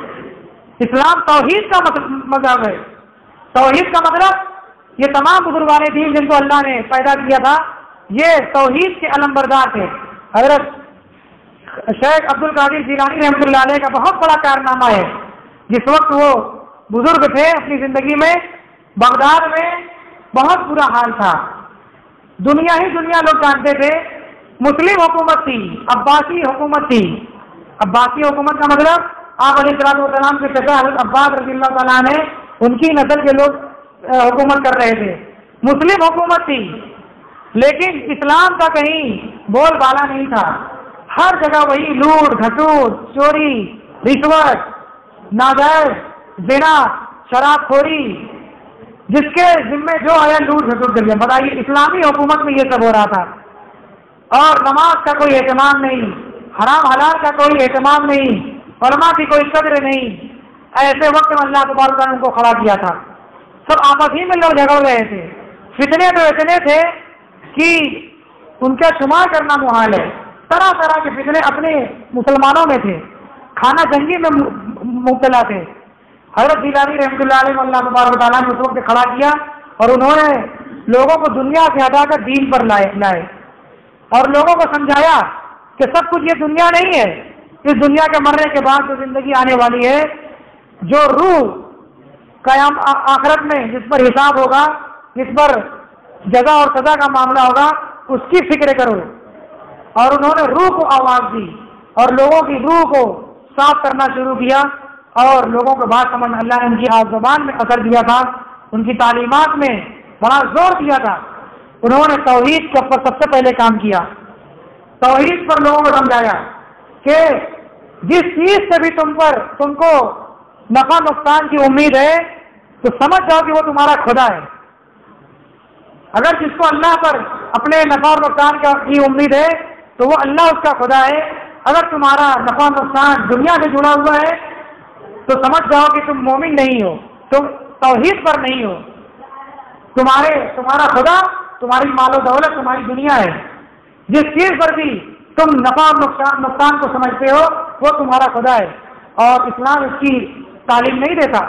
اسلام توحید کا مذہب ہے. توحید کا مطلب یہ تمام بزرگان دین جن کو اللہ نے پیدا کیا تھا یہ توحید کے علم بردار تھے. حضرت شیخ عبد القادر جیلانی رحمۃ اللہ علیہ کا بہت بڑا کارنامہ ہے. جس وقت وہ بزرگ تھے اپنی زندگی میں بغداد میں بہت برا حال تھا. دنیا لوگ جانتے تھے مسلم حکومت تھی، عباسی حکومت تھی. عباسی حکومت کا مطلب آپ علیہ السلام کے چچا حضرت عباس رضی اللہ تعالیٰ نے ان کی نسل کے لوگ حکومت کر رہے تھے. مسلم حکومت تھی لیکن اسلام کا کہیں بول بالا نہیں تھا. ہر جگہ وہی لوٹ گھسوٹ، چوری، رشوت، ناجائز زنا، شراب خوری، جس کے ذمے جو آیا لوٹ گھسوٹ کر لیا. بتائیے اسلامی حکومت میں یہ سب ہو رہا تھا. اور نماز کا کوئی اہتمام نہیں، حرام حلال کا کوئی اہتمام نہیں، علماء کی کوئی قدر نہیں. ایسے وقت میں اللہ تبارک تعالیٰ نے ان کو کھڑا کیا تھا. سب آپس ہی میں لوگ جھگڑ رہے تھے. فتنے تو اتنے تھے کہ ان کا شمار کرنا محال ہے. طرح طرح کے فتنے اپنے مسلمانوں میں تھے، کھانا جنگی میں مبتلا تھے. حضرت جیلانی رحمۃ اللہ علیہ اللہ تبارک تعالیٰ نے اس وقت کھڑا کیا اور انہوں نے لوگوں کو دنیا سے ہٹا کر دین پر لائے اور لوگوں کو سمجھایا کہ سب کچھ یہ دنیا نہیں ہے. اس دنیا کے مرنے کے بعد جو زندگی آنے والی ہے، جو روح قیام آخرت میں جس پر حساب ہوگا، جس پر جزا اور سزا کا معاملہ ہوگا، اس کی فکر کرو. اور انہوں نے روح کو آواز دی اور لوگوں کی روح کو صاف کرنا شروع کیا اور لوگوں کو بات سمجھ. اللہ نے ان کی زبان میں اثر دیا تھا، ان کی تعلیمات میں بڑا زور دیا تھا. انہوں نے توحید کے اوپر سب سے پہلے کام کیا. توحید پر لوگوں کو سمجھایا کہ جس چیز سے بھی تم کو نفع نقصان کی امید ہے تو سمجھ جاؤ کہ وہ تمہارا خدا ہے. اگر جس کو اللہ پر اپنے نفع اور نقصان کی امید ہے تو وہ اللہ اس کا خدا ہے. اگر تمہارا نفع نقصان دنیا سے جڑا ہوا ہے تو سمجھ جاؤ کہ تم مومن نہیں ہو، تم توحید پر نہیں ہو. تمہارا خدا تمہاری مال و دولت، تمہاری دنیا ہے. جس چیز پر بھی تم نفع اور نقصان کو سمجھتے ہو وہ تمہارا خدا ہے. اور اسلام اس کی تعلیم نہیں دیتا.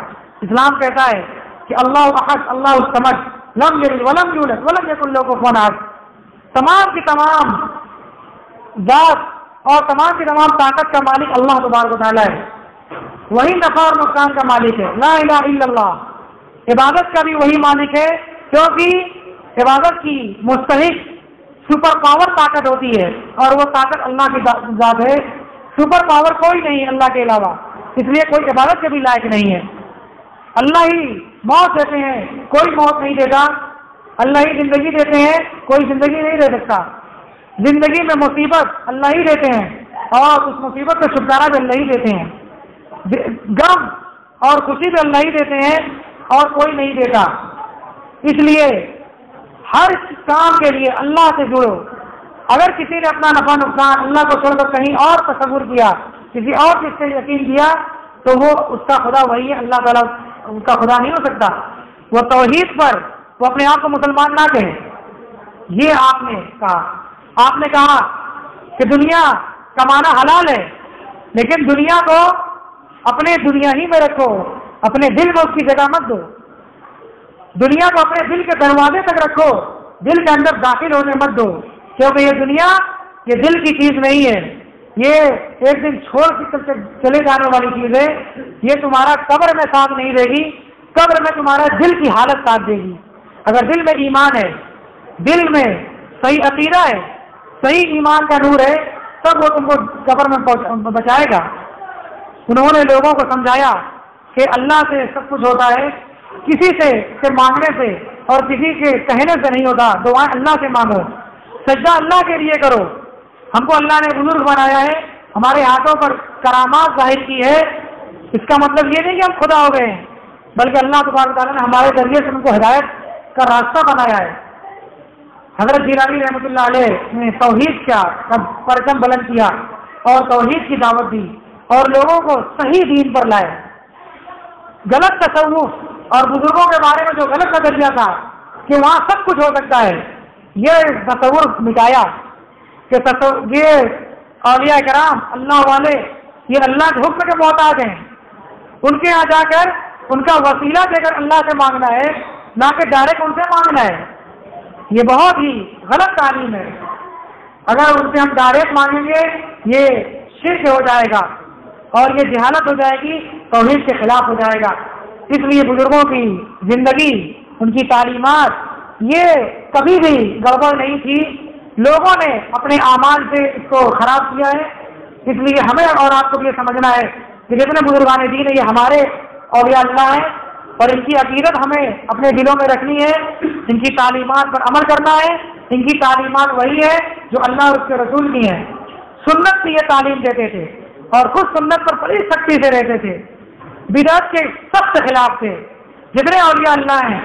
اسلام کہتا ہے کہ اللہ احد، اللہ الصمد، لم یلد ولم یولد ولم یکن لہ کفوا احد. تمام کی تمام ذات اور تمام کی تمام طاقت کا مالک اللہ تبارک و تعالیٰ ہے. وہی نفع اور نقصان کا مالک ہے. لا الہ الا اللہ. عبادت کا بھی وہی مالک ہے، کیونکہ عبادت کی مستحق سپر پاور طاقت ہوتی ہے اور وہ طاقت اللہ کی ذات ہے. سپر پاور کوئی نہیں اللہ کے علاوہ، اس لیے کوئی عبادت کے بھی لائق نہیں ہے. اللہ ہی موت دیتے ہیں، کوئی موت نہیں دیتا. اللہ ہی زندگی دیتے ہیں، کوئی زندگی نہیں دے سکتا. زندگی میں مصیبت اللہ ہی دیتے ہیں اور اس مصیبت کا چھٹکارا بھی اللہ ہی دیتے ہیں. غم اور خوشی بھی اللہ ہی دیتے ہیں اور کوئی نہیں دیتا. اس لیے ہر کام کے لیے اللہ سے جڑو. اگر کسی نے اپنا نفع نقصان اللہ کو چھوڑ کر کہیں اور تصور کیا, کسی اور چیز سے یقین کیا, تو وہ اس کا خدا وہی ہے, اللہ تعالیٰ ان کا خدا نہیں ہو سکتا. وہ توحید پر وہ اپنے آپ کو مسلمان نہ کہیں. یہ آپ نے کہا کہ دنیا کمانا حلال ہے, لیکن دنیا کو اپنے دنیا ہی میں رکھو, اپنے دل میں اس کی جگہ مت دو. دنیا کو اپنے دل کے دروازے تک رکھو, دل کے اندر داخل ہونے مت دو, کیونکہ یہ دنیا یہ دل کی چیز نہیں ہے. یہ ایک دن چھوڑ کے چلے جانے والی چیز ہے. یہ تمہارا قبر میں ساتھ نہیں دے گی, قبر میں تمہارا دل کی حالت ساتھ دے گی. اگر دل میں ایمان ہے, دل میں صحیح عقیدہ ہے, صحیح ایمان کا نور ہے, تب وہ تم کو قبر میں بچائے گا. انہوں نے لوگوں کو سمجھایا کہ اللہ سے سب کچھ ہوتا ہے, کسی سے مانگنے سے اور کسی کے کہنے سے نہیں ہوتا. دعائیں اللہ سے مانگو, سجدہ اللہ کے لیے کرو. ہم کو اللہ نے بزرگ بنایا ہے, ہمارے ہاتھوں پر کرامات ظاہر کی ہے. اس کا مطلب یہ نہیں کہ ہم خدا ہو گئے ہیں, بلکہ اللہ تبارک تعالیٰ نے ہمارے ذریعے سے ان کو ہدایت کا راستہ بنایا ہے. حضرت جیلانی رحمۃ اللہ علیہ نے توحید کا پرچم بلند کیا اور توحید کی دعوت دی اور لوگوں کو صحیح دین پر لائے. غلط تصوف اور بزرگوں کے بارے میں جو غلط نظریہ تھا کہ وہاں سب کچھ ہو سکتا ہے, یہ تصور مٹایا کہ یہ اولیاء کرام اللہ والے یہ اللہ کے حکم کے محتاج ہیں. ان کے یہاں جا کر ان کا وسیلہ دے کر اللہ سے مانگنا ہے, نہ کہ ڈائریکٹ ان سے مانگنا ہے. یہ بہت ہی غلط تعلیم ہے. اگر ان سے ہم ڈائریکٹ مانگیں گے یہ شرک ہو جائے گا اور یہ جہالت ہو جائے گی, توحید کے خلاف ہو جائے گا. اس لیے بزرگوں کی زندگی, ان کی تعلیمات یہ کبھی بھی گڑبڑ نہیں تھی. لوگوں نے اپنے اعمال سے اس کو خراب کیا ہے. اس لیے ہمیں اور آپ کو یہ سمجھنا ہے کہ جتنے بزرگان دین ہیں یہ ہمارے اولیاء اللہ ہیں اور ان کی عقیدت ہمیں اپنے دلوں میں رکھنی ہے. ان کی تعلیمات پر عمل کرنا ہے. ان کی تعلیمات وہی ہے جو اللہ اور اس کے رسول کی ہیں. سنت کی یہ تعلیم دیتے تھے اور خود سنت پر بڑی سختی سے رہتے تھے. بدعت کے سخت خلاف تھے. جتنے اولیاء اللہ ہیں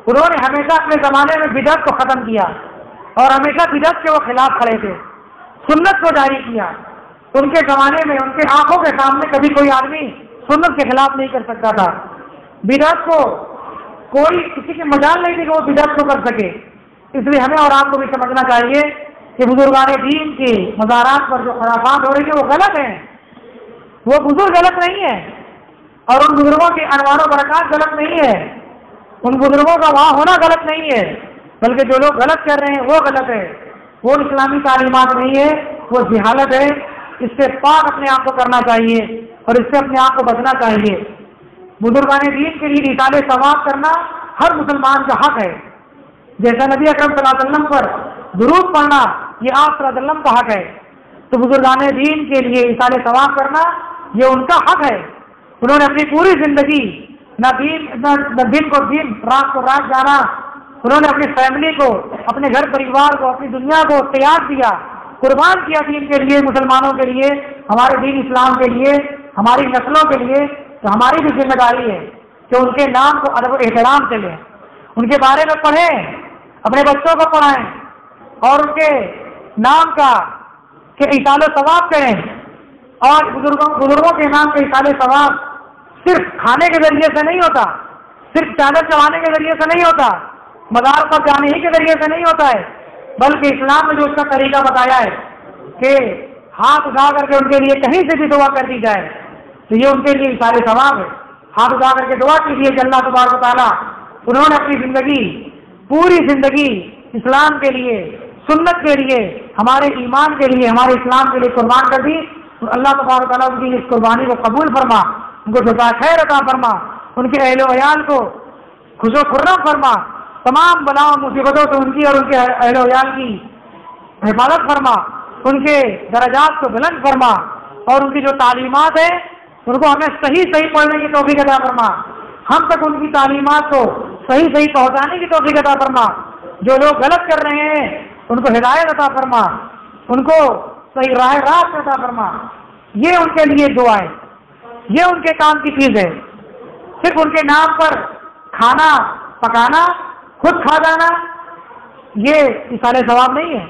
انہوں نے ہمیشہ اپنے زمانے میں بدعت کو ختم کیا اور ہمیشہ بدعت کے وہ خلاف کھڑے تھے. سنت کو جاری کیا. ان کے زمانے میں ان کے آنکھوں کے سامنے کبھی کوئی آدمی سنت کے خلاف نہیں کر سکتا تھا. بدعت کو کوئی کسی کی مجال نہیں تھی کہ وہ بدعت کو کر سکے. اس لیے ہمیں اور آپ کو بھی سمجھنا چاہیے کہ بزرگان دین کی مزارات پر جو خرافات ہو رہی ہیں وہ غلط ہیں. وہ بزرگ غلط نہیں ہے اور ان بزرگوں کے انوار و برکات غلط نہیں ہے. ان بزرگوں کا وہاں ہونا غلط نہیں ہے, بلکہ جو لوگ غلط کر رہے ہیں وہ غلط ہے. وہ اسلامی تعلیمات نہیں ہے, وہ جہالت ہے. اس سے پاک اپنے آپ کو کرنا چاہیے اور اس سے اپنے آپ کو بچنا چاہیے. بزرگان دین کے لیے اصال ثواب کرنا ہر مسلمان کا حق ہے. جیسا نبی اکرم صلی اللہ علیہ وسلم پر درود پڑھنا یہ آپ صلی اللہ علیہ وسلم کا حق ہے, تو بزرگان دین کے لیے اصال ثواب کرنا یہ ان کا حق ہے. انہوں نے اپنی پوری زندگی نہ دن کو دن رات کو رات جانا. انہوں نے اپنی فیملی کو, اپنے گھر پریوار کو, اپنی دنیا کو تیار کیا, قربان کیا دین کے لیے, مسلمانوں کے لیے, ہمارے دین اسلام کے لیے, ہماری نسلوں کے لیے. تو ہماری بھی ذمہ داری ہے کہ ان کے نام کو ادب و احترام سے لیں, ان کے بارے میں پڑھیں, اپنے بچوں کو پڑھائیں اور ان کے نام کا کہ اصال و ثواب کریں. اور بزرگوں کے نام کے اصال ثواب صرف کھانے کے ذریعے سے نہیں ہوتا, صرف چادر چڑھانے کے ذریعے سے نہیں ہوتا, مزار پر جانے ہی کے ذریعے سے نہیں ہوتا ہے, بلکہ اسلام میں جو اس کا طریقہ بتایا ہے کہ ہاتھ اٹھا کر کے ان کے لیے کہیں سے بھی دعا کر دی جائے تو یہ ان کے لیے اصال ثواب ہے. ہاتھ اٹھا کر کے دعا کیجیے کہ اللہ تبارک و تعالیٰ انہوں نے اپنی زندگی, پوری زندگی اسلام کے لیے, سنت کے لیے, ہمارے ایمان کے لیے, ہمارے اسلام کے لیے قربان کر دی. اللہ تبارک و تعالیٰ ان کی اس قربانی کو قبول فرما, ان کو جزائے خیر عطا فرما, ان کے اہل و عیال کو خوش و خرم فرما, تمام بلاؤں مصیبتوں سے ان کی اور ان کے اہل و عیال کی حفاظت فرما, ان کے درجات کو بلند فرما اور ان کی جو تعلیمات ہیں ان کو ہمیں صحیح پڑھنے کی توفیق عطا فرما. ہم تک ان کی تعلیمات کو صحیح پہنچانے کی توفیق عطا فرما. جو لوگ غلط کر رہے ہیں ان کو ہدایت عطا فرما, ان کو صحیح راہ عطا فرما. یہ ان کے لیے دعا ہے. یہ ان کے کام کی چیز ہے. صرف ان کے نام پر کھانا پکانا، خود کھا جانا، یہ اصال ثواب نہیں ہے.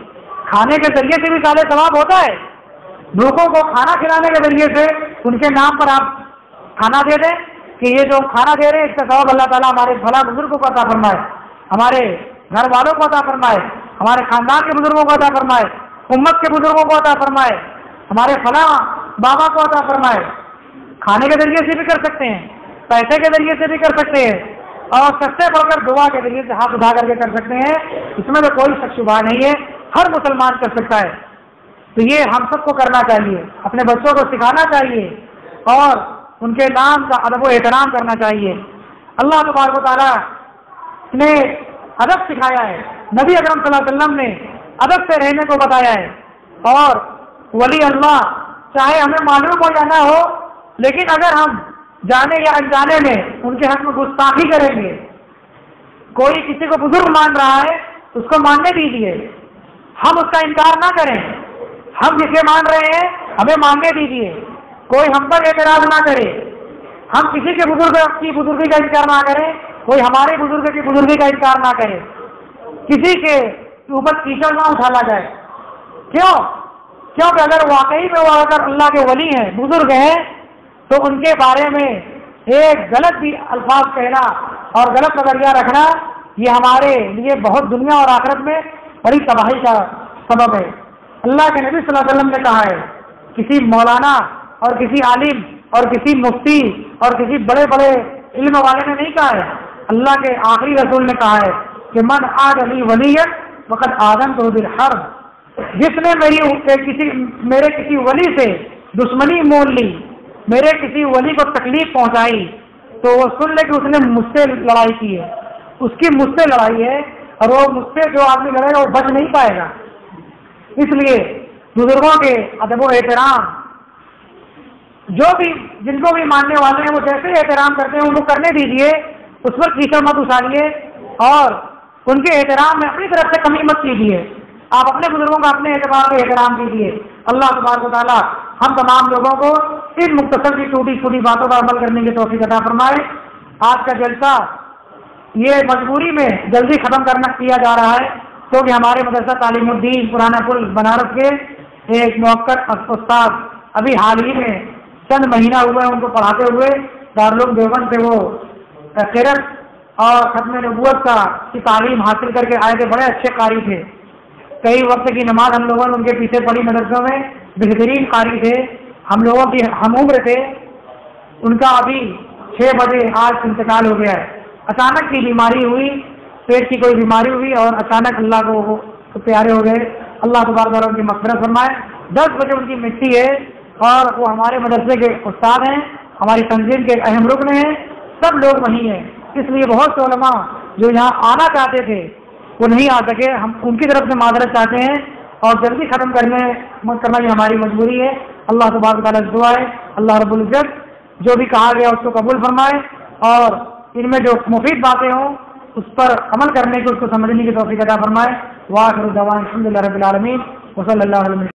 کھانے کے ذریعے سے بھی اصال ثواب ہوتا ہے. لوگوں کو کھانا کھلانے کے ذریعے سے ان کے نام پر آپ کھانا دے دیں کہ یہ جو کھانا دے رہے ہیں اس کا ثواب اللہ تعالیٰ ہمارے فلاں بزرگوں کو عطا فرمائے، ہمارے گھر والوں کو عطا فرمائے، ہمارے خاندان کے بزرگوں کو عطا فرمائے، امت کے بزرگوں کو عطا فرمائے، ہمارے فلاں بابا کو عطا فرمائے. کھانے کے ذریعے سے بھی کر سکتے ہیں، پیسے کے ذریعے سے بھی کر سکتے ہیں، اور سب سے بڑھ کر دعا کے ذریعے سے ہاتھ اٹھا کر کے کر سکتے ہیں. اس میں تو کوئی شک شبہ نہیں ہے، ہر مسلمان کر سکتا ہے. تو یہ ہم سب کو کرنا چاہیے، اپنے بچوں کو سکھانا چاہیے اور ان کے نام کا ادب و احترام کرنا چاہیے. اللہ تبارک و تعالیٰ نے ادب سکھایا ہے، نبی اکرم صلی اللہ علیہ وسلم نے ادب سے رہنے کو بتایا ہے. اور ولی اللہ چاہے ہمیں معلوم ہو یا نہ ہو، لیکن اگر ہم جانے یا انجانے میں ان کے حق میں گستاخی کریں گے، کوئی کسی کو بزرگ مان رہا ہے اس کو ماننے دیجیے، ہم اس کا انکار نہ کریں. ہم جسے مان رہے ہیں ہمیں ماننے دیجیے، کوئی ہم پر اعتراض نہ کرے. ہم کسی کے بزرگ کی بزرگی کا انکار نہ کریں، کوئی ہمارے بزرگ کی بزرگی کا انکار نہ کرے. کسی کے اوپر کیچڑ نہ اٹھالا جائے. کیونکہ اگر واقعی میں وہ اگر اللہ کے ولی ہیں، بزرگ ہیں، تو ان کے بارے میں ایک غلط بھی الفاظ کہنا اور غلط نظریہ رکھنا یہ ہمارے لیے بہت دنیا اور آخرت میں بڑی تباہی کا سبب ہے. اللہ کے نبی صلی اللہ علیہ وسلم نے کہا ہے، کسی مولانا اور کسی عالم اور کسی مفتی اور کسی بڑے بڑے علم والے نے نہیں کہا ہے، اللہ کے آخری رسول نے کہا ہے کہ من عاد لی ولیًا فقد آذنتہ بالحرب. جس نے میرے کسی ولی سے دشمنی مول لی، میرے کسی ولی کو تکلیف پہنچائی، تو وہ سن لے کہ اس نے مجھ سے لڑائی کی ہے، اس کی مجھ سے لڑائی ہے، اور وہ مجھ سے جو آدمی لڑے گا وہ بچ نہیں پائے گا. اس لیے بزرگوں کے ادب و احترام جن کو بھی ماننے والے ہیں وہ جیسے احترام کرتے ہیں ان کو کرنے دیجیے، اس پر کیچڑ مت اچھالیے اور ان کے احترام میں اپنی طرف سے کمی مت کیجیے. آپ اپنے بزرگوں کا اپنے اعتبار سے احترام کیجیے. اللہ تبارک و تعالیٰ ہم تمام لوگوں کو ان مختصر کی چھوٹی چھوٹی باتوں پر عمل کرنے کی توفیق عطا فرمائے. آج کا جلسہ یہ مجبوری میں جلدی ختم کیا جا رہا ہے کیونکہ ہمارے مدرسہ تعلیم الدین پرانا پل بنارس کے ایک موقع استاد ابھی حال ہی میں چند مہینہ ہوا ہے ان کو پڑھاتے ہوئے دارالعلوم دیوبند سے وہ قرأت اور ختم نبوت کی تعلیم حاصل کر کے آئے تھے. بڑے اچھے قاری تھے، کئی وقت کی نماز ہم لوگوں نے ان کے پیچھے پڑھی، مدرسوں میں بہترین قاری تھے، ہم لوگوں کی ہم عمر تھے. ان کا ابھی 6 بجے آج انتقال ہو گیا ہے. اچانک کی بیماری ہوئی، پیٹ کی کوئی بیماری ہوئی اور اچانک اللہ کو وہ پیارے ہو گئے. اللہ تبارک و تعالیٰ ان کی مغفرت فرمائے. 10 بجے ان کی مٹی ہے اور وہ ہمارے مدرسے کے استاد ہیں، ہماری تنظیم کے اہم رکن ہیں، سب لوگ وہیں ہیں. اس لیے بہت سے علماء جو یہاں آنا چاہتے تھے وہ نہیں آ سکے. ہم ان کی طرف سے معذرت چاہتے ہیں اور جلدی ختم کرنا یہ ہماری مجبوری ہے. اللہ تبارک و تعالیٰ سے دعا ہے اللہ رب العزت جو بھی کہا گیا اس کو قبول فرمائے اور ان میں جو مفید باتیں ہوں اس پر عمل کرنے کی، اس کو سمجھنے کی توفیق عطا فرمائے. وآخر دعوانا الحمدللہ رب العالمین وصلی اللہ علیہ وسلم.